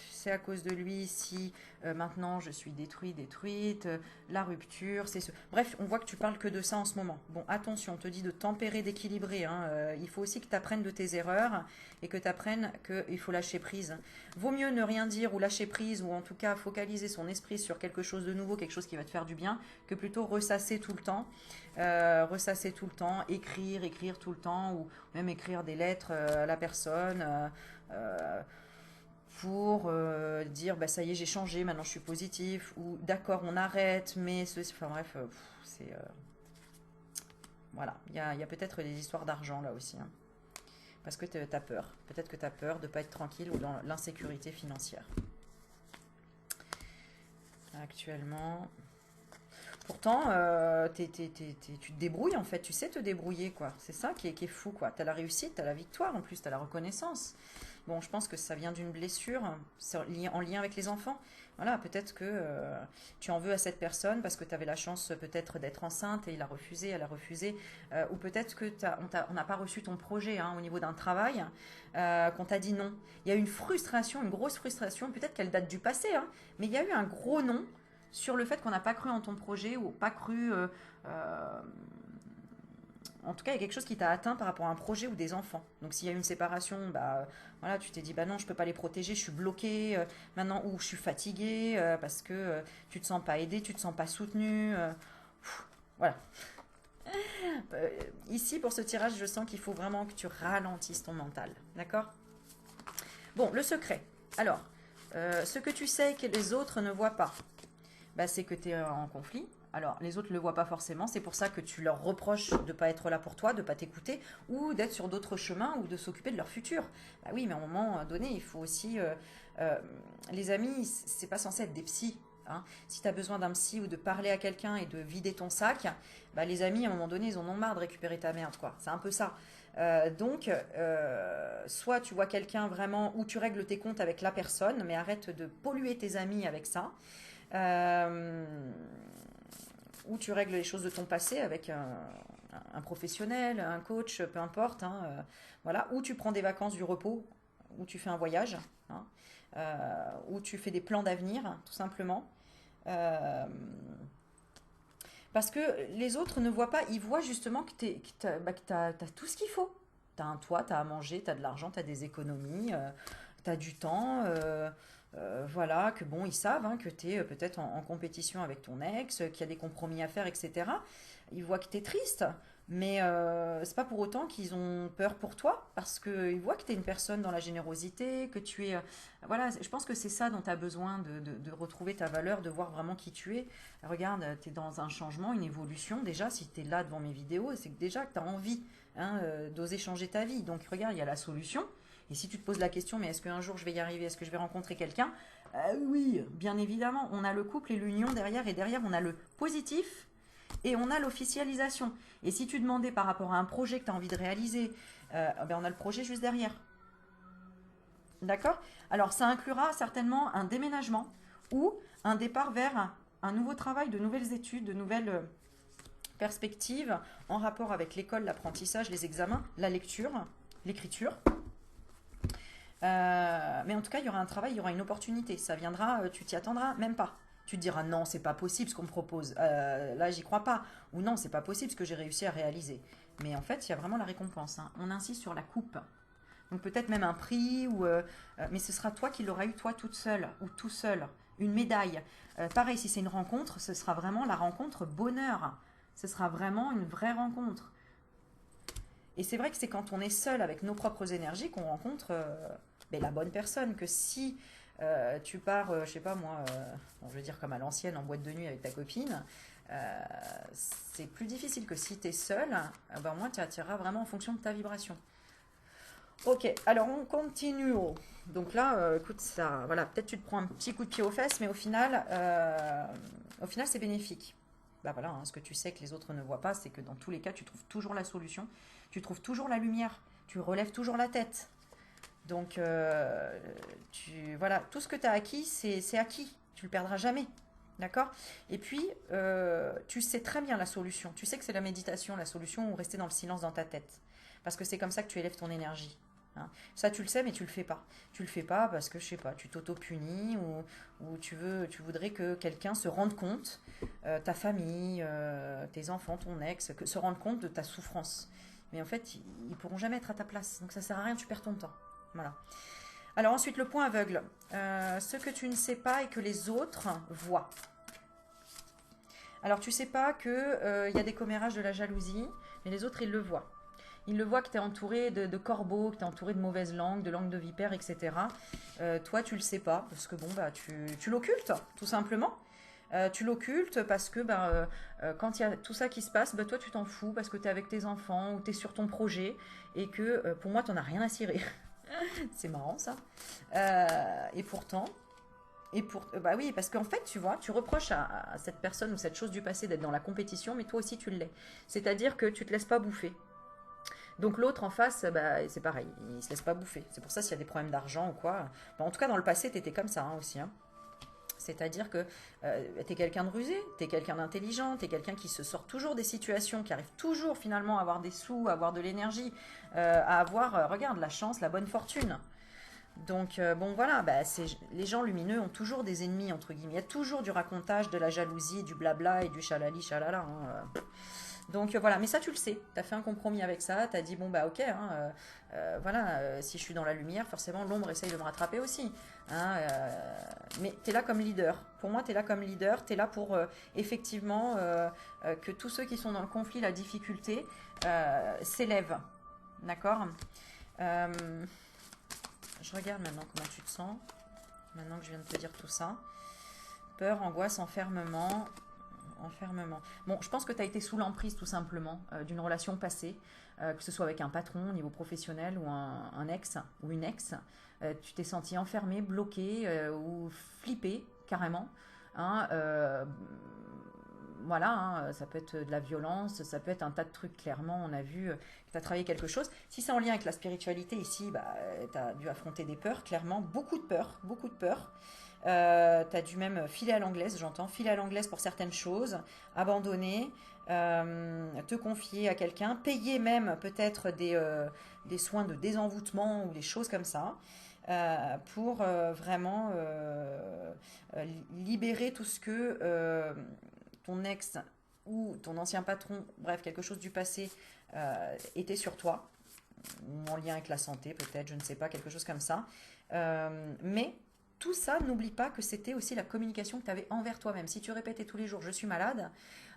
c'est à cause de lui si maintenant je suis détruite, la rupture, c'est ce... Bref, on voit que tu parles que de ça en ce moment. Bon, attention, on te dit de tempérer, d'équilibrer, hein. Il faut aussi que tu apprennes de tes erreurs et que tu apprennes qu'il faut lâcher prise. Vaut mieux ne rien dire ou lâcher prise ou en tout cas focaliser son esprit sur quelque chose de nouveau, quelque chose qui va te faire du bien, que plutôt ressasser tout le temps. Écrire tout le temps, ou même écrire des lettres à la personne pour dire bah ça y est j'ai changé, maintenant je suis positif, ou d'accord on arrête, mais enfin bref, c'est voilà, il y a peut-être des histoires d'argent là aussi, hein, parce que tu as peur, peut-être que tu as peur de ne pas être tranquille ou dans l'insécurité financière actuellement. Pourtant, tu te débrouilles en fait, tu sais te débrouiller quoi. C'est ça qui est fou quoi. Tu as la réussite, tu as la victoire en plus, tu as la reconnaissance. Bon, je pense que ça vient d'une blessure en lien avec les enfants. Voilà, peut-être que tu en veux à cette personne parce que tu avais la chance peut-être d'être enceinte et il a refusé, elle a refusé. Ou peut-être que on n'a pas reçu ton projet hein, au niveau d'un travail, qu'on t'a dit non. Il y a eu une frustration, une grosse frustration, peut-être qu'elle date du passé, hein, mais il y a eu un gros non sur le fait qu'on n'a pas cru en ton projet ou pas cru... en tout cas, il y a quelque chose qui t'a atteint par rapport à un projet ou des enfants. Donc s'il y a une séparation, bah voilà, tu t'es dit bah non, je peux pas les protéger, je suis bloquée maintenant, ou je suis fatiguée parce que tu te sens pas aidée, tu te sens pas soutenue. Voilà. Euh, Ici pour ce tirage, je sens qu'il faut vraiment que tu ralentisses ton mental, d'accord? Bon, le secret. Alors, ce que tu sais que les autres ne voient pas, bah, c'est que tu es en conflit. Alors, les autres ne le voient pas forcément, c'est pour ça que tu leur reproches de ne pas être là pour toi, de ne pas t'écouter, ou d'être sur d'autres chemins, ou de s'occuper de leur futur. Bah oui, mais à un moment donné, il faut aussi... les amis, c'est pas censé être des psys. Hein. Si tu as besoin d'un psy ou de parler à quelqu'un et de vider ton sac, bah les amis, à un moment donné, ils en ont marre de récupérer ta merde, quoi. C'est un peu ça. Donc, soit tu vois quelqu'un vraiment où tu règles tes comptes avec la personne, mais arrête de polluer tes amis avec ça. Euh, où tu règles les choses de ton passé avec un professionnel, un coach, peu importe, hein, voilà, où tu prends des vacances, du repos, où tu fais un voyage, hein, où tu fais des plans d'avenir, tout simplement. Euh, Parce que les autres ne voient pas, ils voient justement que tu as, tout ce qu'il faut. Tu as un toit, tu as à manger, tu as de l'argent, tu as des économies, tu as du temps. Voilà, que bon, ils savent hein, que tu es peut-être en compétition avec ton ex, qu'il y a des compromis à faire, etc. Ils voient que tu es triste, mais c'est pas pour autant qu'ils ont peur pour toi, parce qu'ils voient que tu es une personne dans la générosité, que tu es... voilà, je pense que c'est ça dont tu as besoin de retrouver ta valeur, de voir vraiment qui tu es. Regarde, tu es dans un changement, une évolution. Déjà, si tu es là devant mes vidéos, c'est que déjà que tu as envie hein, d'oser changer ta vie. Donc regarde, il y a la solution. Et si tu te poses la question, mais est-ce qu'un jour je vais y arriver, est-ce que je vais rencontrer quelqu'un? Oui, bien évidemment, on a le couple et l'union derrière, et derrière on a le positif et on a l'officialisation. Et si tu demandais par rapport à un projet que tu as envie de réaliser, ben on a le projet juste derrière. D'accord? Alors ça inclura certainement un déménagement ou un départ vers un nouveau travail, de nouvelles études, de nouvelles perspectives en rapport avec l'école, l'apprentissage, les examens, la lecture, l'écriture. Mais en tout cas, il y aura un travail, il y aura une opportunité. Ça viendra, tu t'y attendras même pas. Tu te diras non, c'est pas possible ce qu'on me propose. Là, j'y crois pas. Ou non, c'est pas possible ce que j'ai réussi à réaliser. Mais en fait, il y a vraiment la récompense. Hein. On insiste sur la coupe. Donc peut-être même un prix, mais ce sera toi qui l'auras eu toi toute seule ou tout seul. Une médaille. Pareil, si c'est une rencontre, ce sera vraiment la rencontre bonheur. Ce sera vraiment une vraie rencontre. Et c'est vrai que c'est quand on est seul avec nos propres énergies qu'on rencontre ben, la bonne personne. Que si tu pars, je sais pas moi, bon, je veux dire comme à l'ancienne en boîte de nuit avec ta copine, euh, c'est plus difficile que si tu es seul, ben, au moins tu attireras vraiment en fonction de ta vibration. Ok, alors on continue. Donc là, écoute, ça, voilà, peut-être tu te prends un petit coup de pied aux fesses, mais au final c'est bénéfique. Bah voilà, hein, ce que tu sais que les autres ne voient pas, c'est que dans tous les cas, tu trouves toujours la solution, tu trouves toujours la lumière, tu relèves toujours la tête. Donc, voilà, tout ce que tu as acquis, c'est acquis, tu le perdras jamais. D'accord. Et puis, tu sais très bien la solution. Tu sais que c'est la méditation, la solution, ou rester dans le silence dans ta tête. Parce que c'est comme ça que tu élèves ton énergie. Hein. Ça, tu le sais, mais tu le fais pas. Tu le fais pas parce que, je sais pas, tu t'auto-punis ou tu voudrais que quelqu'un se rende compte, ta famille, tes enfants, ton ex, se rende compte de ta souffrance. Mais en fait, ils pourront jamais être à ta place. Donc ça sert à rien, tu perds ton temps. Voilà. Alors ensuite, le point aveugle. Ce que tu ne sais pas et que les autres voient. Alors tu sais pas que y a des commérages de la jalousie, mais les autres, ils le voient. Ils le voient que tu es entouré de corbeaux, que tu es entouré de mauvaises langues, de langues de vipères, etc. Toi, tu le sais pas, parce que bon, bah, tu l'occultes, tout simplement. Tu l'occultes parce que quand il y a tout ça qui se passe, bah, toi, tu t'en fous parce que tu es avec tes enfants ou tu es sur ton projet et que pour moi, tu n'en as rien à cirer. C'est marrant ça. Et pourtant, bah oui, parce qu'en fait, tu vois, tu reproches à cette personne ou cette chose du passé d'être dans la compétition, mais toi aussi tu l'es. C'est-à-dire que tu te laisses pas bouffer. Donc l'autre en face, bah, c'est pareil, il se laisse pas bouffer. C'est pour ça s'il y a des problèmes d'argent ou quoi. Bon, en tout cas, dans le passé, tu étais comme ça hein, aussi. Hein. C'est-à-dire que tu es quelqu'un de rusé, tu es quelqu'un d'intelligent, tu es quelqu'un qui se sort toujours des situations, qui arrive toujours finalement à avoir des sous, à avoir de l'énergie, à avoir, regarde, la chance, la bonne fortune. Donc bon voilà, bah, les gens lumineux ont toujours des ennemis entre guillemets. Il y a toujours du racontage, de la jalousie, du blabla et du chalali chalala. Hein. Donc voilà, mais ça tu le sais. Tu as fait un compromis avec ça, tu as dit bon bah ok, hein, voilà, si je suis dans la lumière, forcément l'ombre essaye de me rattraper aussi. Hein, mais tu es là comme leader. Pour moi, tu es là comme leader, tu es là pour effectivement que tous ceux qui sont dans le conflit, la difficulté, s'élèvent. D'accord. Euh, je regarde maintenant comment tu te sens, maintenant que je viens de te dire tout ça. Peur, angoisse, enfermement. Enfermement. Bon, je pense que tu as été sous l'emprise tout simplement d'une relation passée, que ce soit avec un patron au niveau professionnel ou un ex ou une ex. Tu t'es senti enfermé, bloqué ou flippé carrément. Hein, voilà, hein, ça peut être de la violence, ça peut être un tas de trucs, clairement. On a vu que tu as travaillé quelque chose. Si c'est en lien avec la spiritualité, ici, bah, tu as dû affronter des peurs, clairement, beaucoup de peurs, beaucoup de peurs. Tu as dû même filer à l'anglaise, j'entends, filer à l'anglaise pour certaines choses, abandonner, te confier à quelqu'un, payer même peut-être des soins de désenvoûtement ou des choses comme ça, pour vraiment libérer tout ce que ton ex ou ton ancien patron, bref, quelque chose du passé, était sur toi, ou en lien avec la santé peut-être, je ne sais pas, quelque chose comme ça. Mais tout ça, n'oublie pas que c'était aussi la communication que tu avais envers toi-même. Si tu répétais tous les jours je suis malade,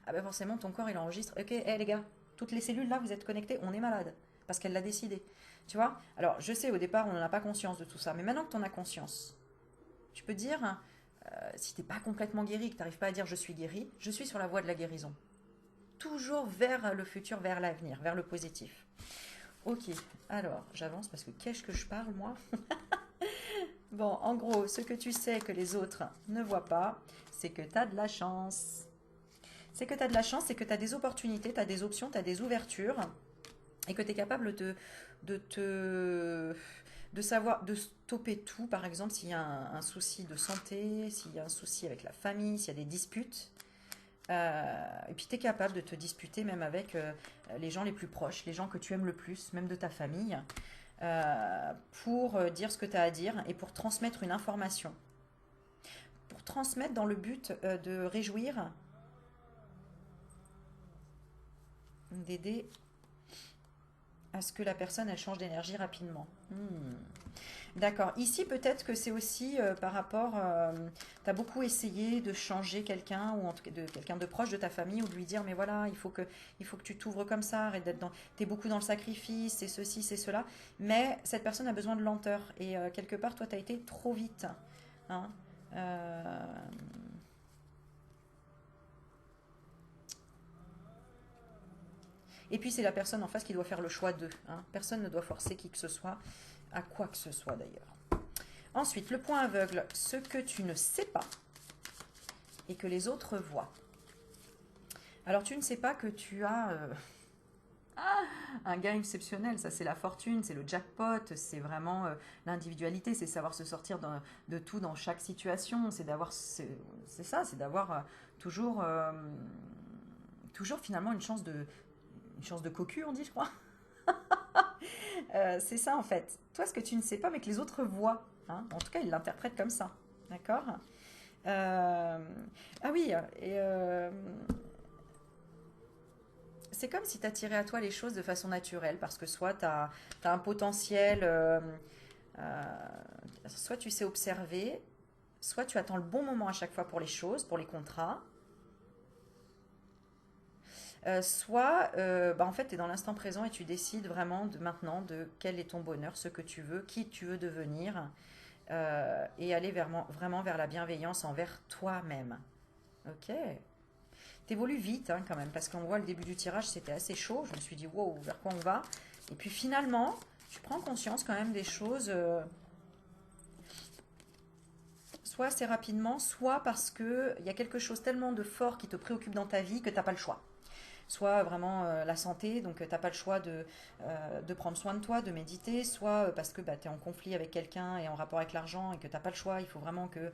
ah ben forcément ton corps il enregistre. Ok, hey, les gars, toutes les cellules là vous êtes connectées, on est malade. Parce qu'elle l'a décidé. Tu vois. Alors je sais au départ on n'en a pas conscience de tout ça, mais maintenant que tu en as conscience, tu peux dire, si tu n'es pas complètement guéri, que tu n'arrives pas à dire je suis guéri, je suis sur la voie de la guérison. Toujours vers le futur, vers l'avenir, vers le positif. Ok, alors j'avance parce que qu'est-ce que je parle moi. Bon, en gros, ce que tu sais que les autres ne voient pas, c'est que tu as de la chance. C'est que tu as de la chance, c'est que tu as des opportunités, tu as des options, tu as des ouvertures et que tu es capable de te de savoir de stopper tout, par exemple s'il y a un souci de santé, s'il y a un souci avec la famille, s'il y a des disputes. Et puis tu es capable de te disputer même avec les gens les plus proches, les gens que tu aimes le plus, même de ta famille, pour dire ce que tu as à dire et pour transmettre une information. Pour transmettre dans le but de réjouir, d'aider. à ce que la personne, elle change d'énergie rapidement. D'accord. Ici, peut-être que c'est aussi par rapport, tu as beaucoup essayé de changer quelqu'un, ou en tout cas de quelqu'un de proche de ta famille, ou de lui dire, mais voilà, il faut que tu t'ouvres comme ça, arrête d'être dans, t'es beaucoup dans le sacrifice, c'est ceci, c'est cela. Mais cette personne a besoin de lenteur, et quelque part, toi, tu as été trop vite. Hein. Euh, Et puis c'est la personne en face qui doit faire le choix d'eux. Hein. Personne ne doit forcer qui que ce soit, à quoi que ce soit d'ailleurs. Ensuite, le point aveugle, ce que tu ne sais pas et que les autres voient. Alors tu ne sais pas que tu as un gain exceptionnel, ça c'est la fortune, c'est le jackpot, c'est vraiment l'individualité, c'est savoir se sortir de tout dans chaque situation, c'est d'avoir, c'est ça, c'est d'avoir toujours, toujours finalement une chance de cocu, on dit, je crois. C'est ça en fait. Toi, ce que tu ne sais pas, mais que les autres voient. Hein. En tout cas, ils l'interprètent comme ça. D'accord. Ah oui, et c'est comme si tu attirais à toi les choses de façon naturelle, parce que soit tu as un potentiel, euh, soit tu sais observer, soit tu attends le bon moment à chaque fois pour les choses, pour les contrats, soit bah, en fait tu es dans l'instant présent et tu décides vraiment de maintenant de quel est ton bonheur, ce que tu veux, qui tu veux devenir, et aller vraiment vers la bienveillance envers toi-même. Ok. T'évolues vite hein, quand même, parce qu'on voit le début du tirage, c'était assez chaud. Je me suis dit, wow, vers quoi on va? Et puis finalement, tu prends conscience quand même des choses, soit assez rapidement, soit parce qu'il y a quelque chose tellement de fort qui te préoccupe dans ta vie que tu n'as pas le choix. Soit vraiment la santé, donc tu n'as pas le choix de prendre soin de toi, de méditer, soit parce que bah, tu es en conflit avec quelqu'un et en rapport avec l'argent et que tu n'as pas le choix, il faut vraiment que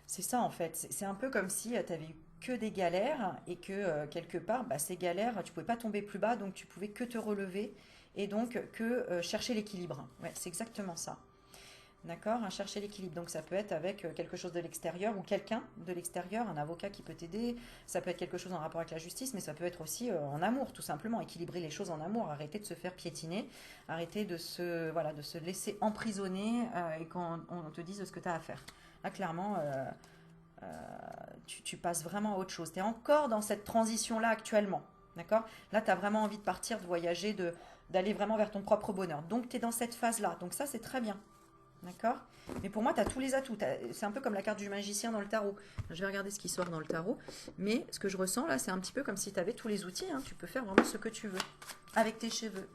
c'est ça en fait. C'est un peu comme si tu avais eu que des galères et que quelque part, bah, ces galères, tu pouvais pas tomber plus bas, donc tu pouvais que te relever et donc que chercher l'équilibre. Ouais, c'est exactement ça. D'accord. Hein, chercher l'équilibre. Donc ça peut être avec quelque chose de l'extérieur ou quelqu'un de l'extérieur, un avocat qui peut t'aider. Ça peut être quelque chose en rapport avec la justice, mais ça peut être aussi en amour, tout simplement. Équilibrer les choses en amour, arrêter de se faire piétiner, arrêter de se laisser emprisonner et qu'on te dise ce que tu as à faire. Là, clairement, tu passes vraiment à autre chose. Tu es encore dans cette transition-là actuellement. D'accord. Là, tu as vraiment envie de partir, de voyager, d'aller vraiment vers ton propre bonheur. Donc, tu es dans cette phase-là. Donc, ça, c'est très bien. D'accord. Mais pour moi, tu as tous les atouts. C'est un peu comme la carte du magicien dans le tarot. Je vais regarder ce qui sort dans le tarot. Mais ce que je ressens là, c'est un petit peu comme si tu avais tous les outils. Hein. Tu peux faire vraiment ce que tu veux. Avec tes cheveux.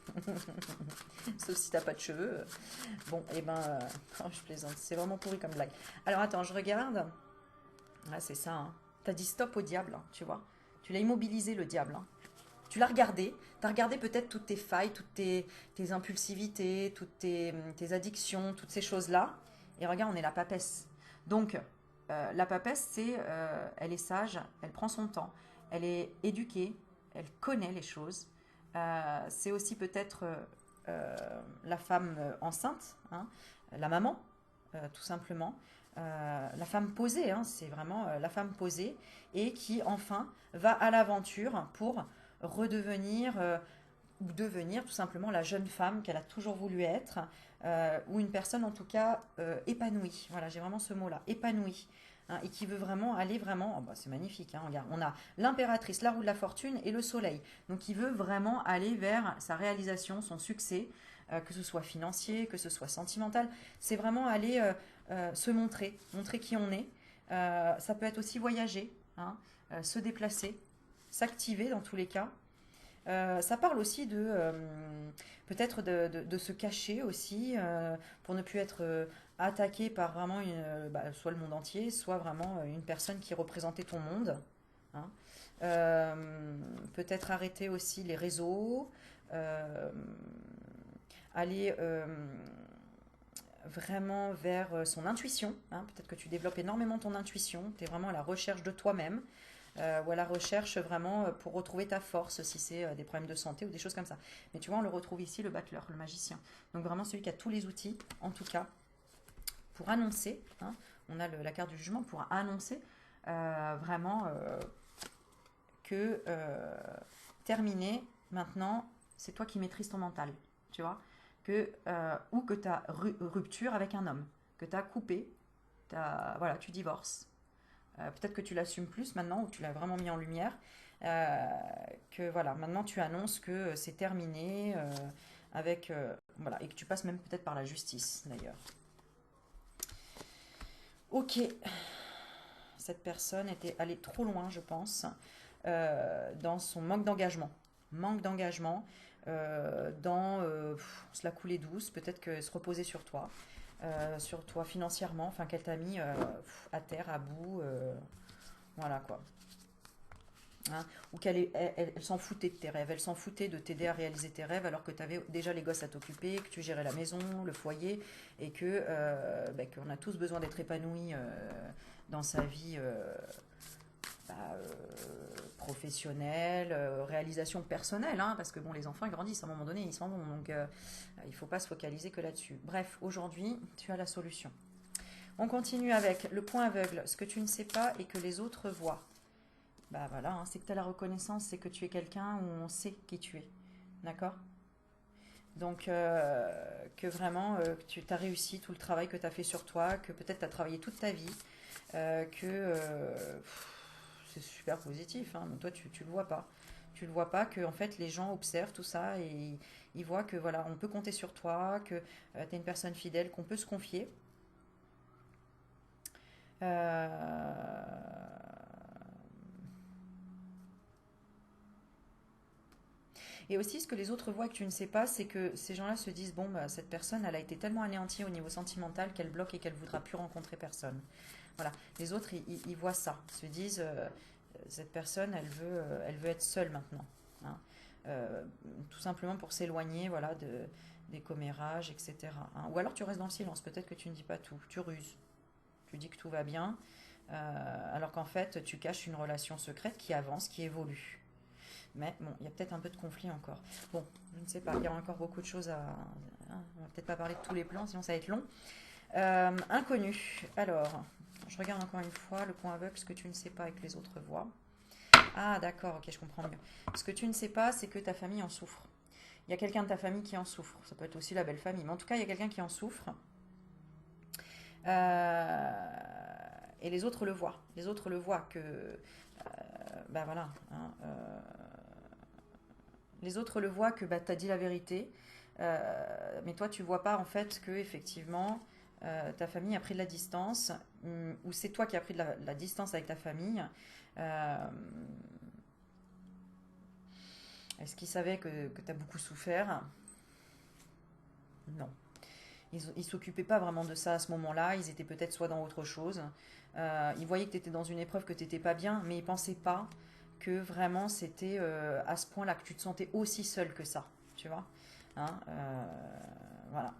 Sauf si t'as pas de cheveux. Bon, et ben, oh, je plaisante. C'est vraiment pourri comme blague. Alors attends, je regarde. Ah, c'est ça. Hein. T'as dit stop au diable, hein, tu vois. Tu l'as immobilisé, le diable. Hein. Tu l'as regardé. Tu as regardé peut-être toutes tes failles, tes impulsivités, tes addictions, toutes ces choses-là. Et regarde, on est la papesse. Donc, la papesse, elle est sage, elle prend son temps, elle est éduquée, elle connaît les choses. C'est aussi peut-être la femme enceinte, hein, la maman, tout simplement. La femme posée, hein, c'est vraiment la femme posée et qui enfin va à l'aventure pour redevenir ou devenir tout simplement la jeune femme qu'elle a toujours voulu être, ou une personne en tout cas épanouie. Voilà, j'ai vraiment ce mot-là, épanouie. Hein, et qui veut vraiment aller vraiment, oh bah, c'est magnifique, hein, regarde, on a l'impératrice, la roue de la fortune et le soleil. Donc il veut vraiment aller vers sa réalisation, son succès, que ce soit financier, que ce soit sentimental. C'est vraiment aller se montrer qui on est. Ça peut être aussi voyager, hein, se déplacer, s'activer dans tous les cas. Ça parle aussi de peut-être de se cacher aussi pour ne plus être attaqué par vraiment bah, soit le monde entier, soit vraiment une personne qui représentait ton monde. Hein. Peut-être arrêter aussi les réseaux, euh, aller vraiment vers son intuition. Hein. Peut-être que tu développes énormément ton intuition, tu es vraiment à la recherche de toi-même ou à la recherche vraiment pour retrouver ta force si c'est des problèmes de santé ou des choses comme ça. Mais tu vois, on le retrouve ici, le battleur, le magicien. Donc vraiment celui qui a tous les outils, en tout cas, pour annoncer, hein, on a la carte du jugement pour annoncer vraiment que terminer maintenant, c'est toi qui maîtrises ton mental, tu vois, ou que tu as rupture avec un homme, que tu as coupé, voilà, tu divorces. Peut-être que tu l'assumes plus maintenant, ou tu l'as vraiment mis en lumière, euh, que voilà, maintenant tu annonces que c'est terminé, voilà, et que tu passes même peut-être par la justice d'ailleurs. Ok, cette personne était allée trop loin, je pense, dans son manque d'engagement. Manque d'engagement, se la couler douce, peut-être qu'elle se reposait sur toi financièrement, enfin qu'elle t'a mis à terre, à bout, voilà quoi. Hein, ou elle s'en foutait de tes rêves, elle s'en foutait de t'aider à réaliser tes rêves alors que tu avais déjà les gosses à t'occuper, que tu gérais la maison, le foyer, et qu'on a tous besoin d'être épanouis dans sa vie bah, professionnelle, réalisation personnelle, hein, parce que bon, les enfants ils grandissent à un moment donné, ils s'en vont, donc il ne faut pas se focaliser que là-dessus. Bref, aujourd'hui, tu as la solution. On continue avec le point aveugle, ce que tu ne sais pas et que les autres voient. Bah voilà, hein, c'est que tu as la reconnaissance, c'est que tu es quelqu'un où on sait qui tu es. D'accord. Donc, que vraiment, que tu as réussi tout le travail que tu as fait sur toi, que peut-être tu as travaillé toute ta vie, c'est super positif, hein, mais toi, tu le vois pas. Tu le vois pas que en fait les gens observent tout ça et ils voient que voilà, on peut compter sur toi, que tu es une personne fidèle, qu'on peut se confier. Euh, Et aussi, ce que les autres voient que tu ne sais pas, c'est que ces gens-là se disent, bon, bah, cette personne, elle a été tellement anéantie au niveau sentimental qu'elle bloque et qu'elle ne voudra plus rencontrer personne. Voilà. Les autres, ils voient ça, se disent, cette personne, elle veut être seule maintenant. Hein. Tout simplement pour s'éloigner, voilà, des commérages, etc. Hein. Ou alors tu restes dans le silence, peut-être que tu ne dis pas tout, tu ruses, tu dis que tout va bien, alors qu'en fait, tu caches une relation secrète qui avance, qui évolue. Mais bon, il y a peut-être un peu de conflit encore. Bon, je ne sais pas, il y a encore beaucoup de choses à. Hein, on va peut-être pas parler de tous les plans, sinon ça va être long. Inconnu. Alors, je regarde encore une fois le point aveugle, ce que tu ne sais pas et que les autres voient. Ah, d'accord, ok, je comprends mieux. Ce que tu ne sais pas, c'est que ta famille en souffre. Il y a quelqu'un de ta famille qui en souffre. Ça peut être aussi la belle famille, mais en tout cas, il y a quelqu'un qui en souffre. Euh, et les autres le voient. Les autres le voient que. Ben voilà. Hein, les autres le voient que bah, tu as dit la vérité, mais toi tu vois pas en fait que effectivement ta famille a pris de la distance, ou c'est toi qui as pris de la distance avec ta famille. Euh, Est-ce qu'ils savaient que tu as beaucoup souffert? Non. Ils s'occupaient pas vraiment de ça à ce moment-là, ils étaient peut-être soit dans autre chose. Ils voyaient que tu étais dans une épreuve, que tu n'étais pas bien, mais ils pensaient pas que vraiment c'était à ce point-là, que tu te sentais aussi seul que ça, tu vois. Hein, voilà.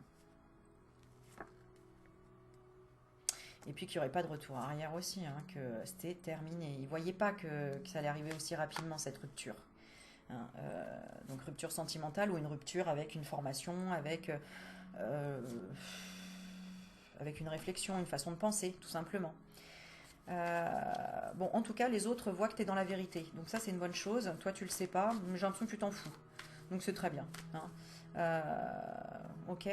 Et puis qu'il n'y aurait pas de retour arrière aussi, hein, que c'était terminé. Ils ne voyaient pas que ça allait arriver aussi rapidement, cette rupture. Hein, donc rupture sentimentale ou une rupture avec une formation, euh, avec une réflexion, une façon de penser, tout simplement. Bon, en tout cas, les autres voient que tu es dans la vérité. Donc ça, c'est une bonne chose. Toi, tu le sais pas, mais j'ai l'impression que tu t'en fous. Donc c'est très bien. Hein. Ok.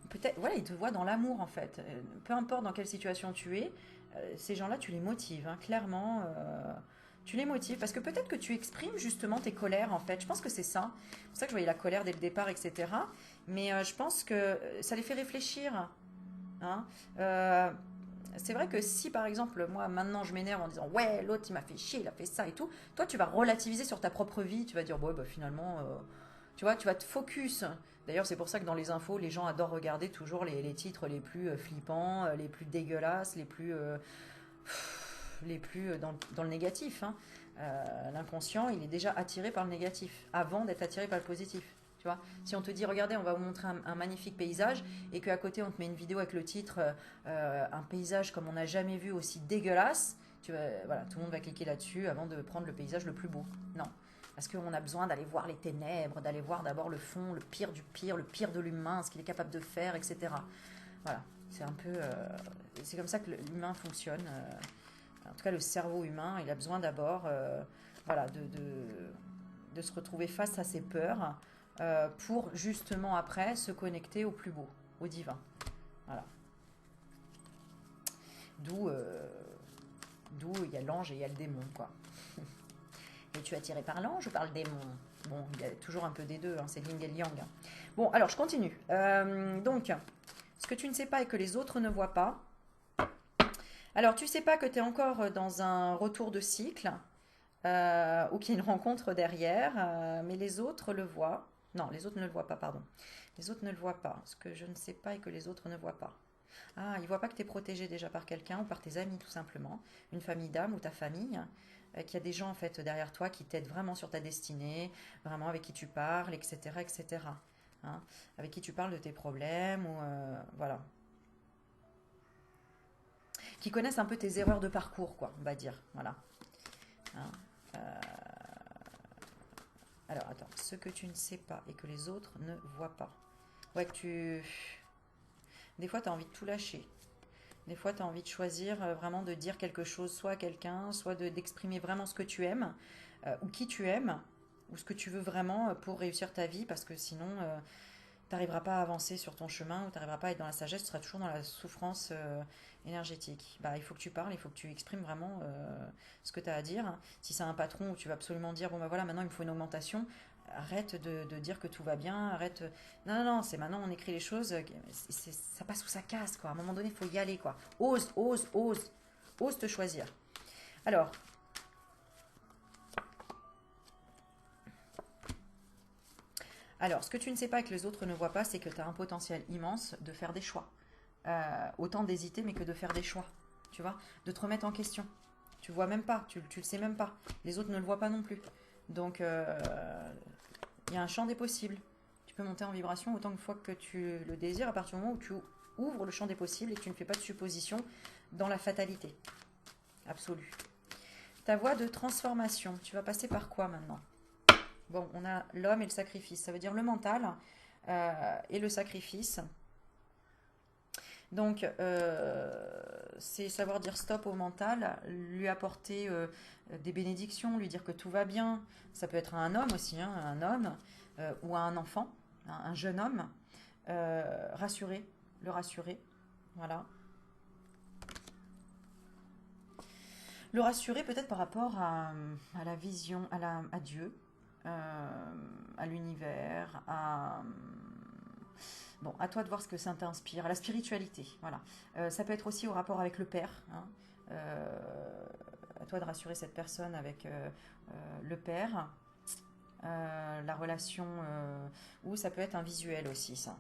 Peut-être, voilà, ils te voient dans l'amour en fait. Peu importe dans quelle situation tu es, ces gens-là, tu les motives, hein, clairement. Tu les motives parce que peut-être que tu exprimes justement tes colères en fait. Je pense que c'est ça. C'est pour ça que je voyais la colère dès le départ, etc. Mais je pense que ça les fait réfléchir. Hein. Euh, c'est vrai que si par exemple moi maintenant je m'énerve en disant ouais l'autre il m'a fait chier, il a fait ça et tout, toi tu vas relativiser sur ta propre vie, tu vas dire ouais bah finalement tu vois, tu vas te focus. D'ailleurs c'est pour ça que dans les infos les gens adorent regarder toujours les titres les plus flippants, les plus dégueulasses, les plus dans le négatif. Hein. L'inconscient il est déjà attiré par le négatif avant d'être attiré par le positif. Tu vois, si on te dit, regardez, on va vous montrer un magnifique paysage, et qu'à côté on te met une vidéo avec le titre un paysage comme on n'a jamais vu aussi dégueulasse, voilà, tout le monde va cliquer là-dessus avant de prendre le paysage le plus beau. Non. Parce qu'on a besoin d'aller voir les ténèbres, d'aller voir d'abord le fond, le pire du pire, le pire de l'humain, ce qu'il est capable de faire, etc. Voilà, c'est un peu. C'est comme ça que l'humain fonctionne. En tout cas, le cerveau humain, il a besoin d'abord voilà, de se retrouver face à ses peurs pour justement après se connecter au plus beau, au divin. Voilà. D'où il y a l'ange et il y a le démon, quoi. Es-tu attiré par l'ange ou par le démon? Bon, il y a toujours un peu des deux, hein, c'est yin et le yang. Bon, alors je continue. Donc, ce que tu ne sais pas et que les autres ne voient pas. Alors, tu ne sais pas que tu es encore dans un retour de cycle ou qu'il y a une rencontre derrière, mais les autres le voient. Non, les autres ne le voient pas, pardon. Les autres ne le voient pas. Ce que je ne sais pas et que les autres ne voient pas. Ah, ils ne voient pas que tu es protégé déjà par quelqu'un ou par tes amis, tout simplement. Une famille d'âme ou ta famille. Qu'il y a des gens en fait derrière toi qui t'aident vraiment sur ta destinée, vraiment avec qui tu parles, etc. etc. Hein, avec qui tu parles de tes problèmes, ou voilà. Qui connaissent un peu tes erreurs de parcours, quoi, on va dire. Voilà. Hein, alors, attends. Ce que tu ne sais pas et que les autres ne voient pas. Ouais, que tu... Des fois, tu as envie de tout lâcher. Des fois, tu as envie de choisir vraiment de dire quelque chose, soit à quelqu'un, soit d'exprimer vraiment ce que tu aimes, ou qui tu aimes, ou ce que tu veux vraiment pour réussir ta vie, parce que sinon, tu n'arriveras pas à avancer sur ton chemin, ou tu n'arriveras pas à être dans la sagesse, tu seras toujours dans la souffrance énergétique. Bah, il faut que tu parles, il faut que tu exprimes vraiment ce que tu as à dire. Si c'est un patron où tu vas absolument dire, bon bah voilà, maintenant il me faut une augmentation, arrête de dire que tout va bien, arrête. Non, non, non, c'est maintenant on écrit les choses, ça passe ou ça casse, quoi. À un moment donné, il faut y aller, quoi. Ose, ose, ose, ose te choisir. Alors, ce que tu ne sais pas et que les autres ne voient pas, c'est que tu as un potentiel immense de faire des choix. Autant d'hésiter, mais que de faire des choix. Tu vois, de te remettre en question. Tu vois même pas, tu le sais même pas. Les autres ne le voient pas non plus. Donc, il y a un champ des possibles. Tu peux monter en vibration autant de fois que tu le désires à partir du moment où tu ouvres le champ des possibles et que tu ne fais pas de suppositions dans la fatalité absolue. Ta voie de transformation, tu vas passer par quoi maintenant? Bon, on a l'homme et le sacrifice. Ça veut dire le mental et le sacrifice. Donc, c'est savoir dire stop au mental, lui apporter des bénédictions, lui dire que tout va bien. Ça peut être à un homme aussi, hein, un homme ou à un enfant, un jeune homme. Rassurer, le rassurer. Voilà. Le rassurer peut-être par rapport à la vision, à Dieu, à l'univers, Bon, à toi de voir ce que ça t'inspire, à la spiritualité, voilà. Ça peut être aussi au rapport avec le père, hein. À toi de rassurer cette personne avec le père, la relation, ou ça peut être un visuel aussi, ça.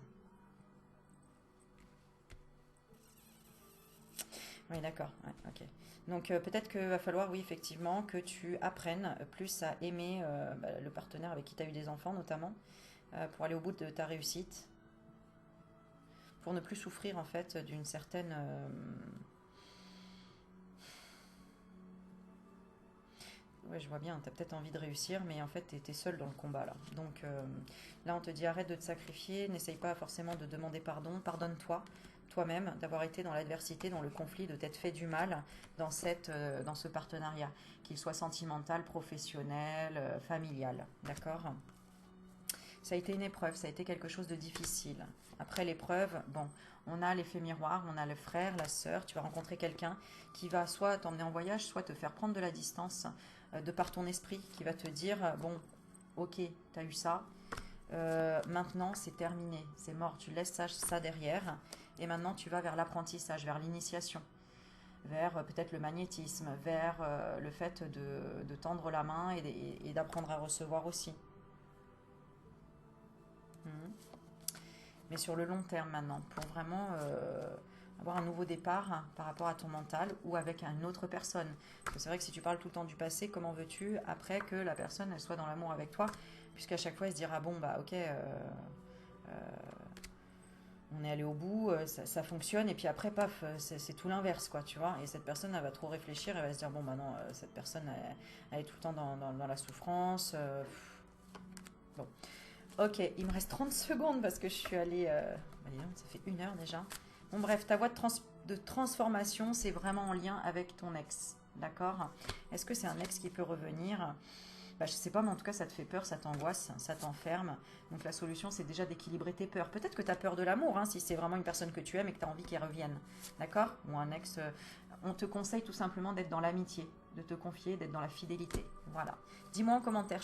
Oui, d'accord, ouais, ok. Donc peut-être qu'il va falloir, oui, effectivement, que tu apprennes plus à aimer le partenaire avec qui tu as eu des enfants, notamment, pour aller au bout de ta réussite, pour ne plus souffrir, en fait, d'une certaine... Ouais, je vois bien, tu as peut-être envie de réussir, mais en fait, tu es seul dans le combat, là. Donc là, on te dit arrête de te sacrifier, n'essaye pas forcément de demander pardon, pardonne-toi, toi-même, d'avoir été dans l'adversité, dans le conflit, de t'être fait du mal dans ce partenariat, qu'il soit sentimental, professionnel, familial, d'accord? Ça a été une épreuve, ça a été quelque chose de difficile. Après l'épreuve, bon, on a l'effet miroir, on a le frère, la sœur, tu vas rencontrer quelqu'un qui va soit t'emmener en voyage, soit te faire prendre de la distance de par ton esprit, qui va te dire, bon, ok, t'as eu ça, maintenant c'est terminé, c'est mort, tu laisses ça derrière, et maintenant tu vas vers l'apprentissage, vers l'initiation, vers peut-être le magnétisme, vers le fait de tendre la main et d'apprendre à recevoir aussi. Mhm. Mais sur le long terme maintenant, pour vraiment avoir un nouveau départ par rapport à ton mental ou avec une autre personne. Parce que c'est vrai que si tu parles tout le temps du passé, comment veux-tu après que la personne elle soit dans l'amour avec toi, puisqu'à chaque fois elle se dira bon bah ok, on est allé au bout, ça fonctionne, et puis après paf, c'est tout l'inverse quoi, tu vois. Et cette personne elle va trop réfléchir, elle va se dire bon bah non, cette personne elle est tout le temps dans la souffrance. Bon. Ok, il me reste 30 secondes parce que je suis allée... bah, dis donc, ça fait 1 heure déjà. Bon bref, ta voie de transformation, c'est vraiment en lien avec ton ex. D'accord? Est-ce que c'est un ex qui peut revenir? Bah, je sais pas, mais en tout cas, ça te fait peur, ça t'angoisse, ça t'enferme. Donc la solution, c'est déjà d'équilibrer tes peurs. Peut-être que tu as peur de l'amour, hein, si c'est vraiment une personne que tu aimes et que tu as envie qu'il revienne. D'accord? Ou un ex. On te conseille tout simplement d'être dans l'amitié, de te confier, d'être dans la fidélité. Voilà. Dis-moi en commentaire.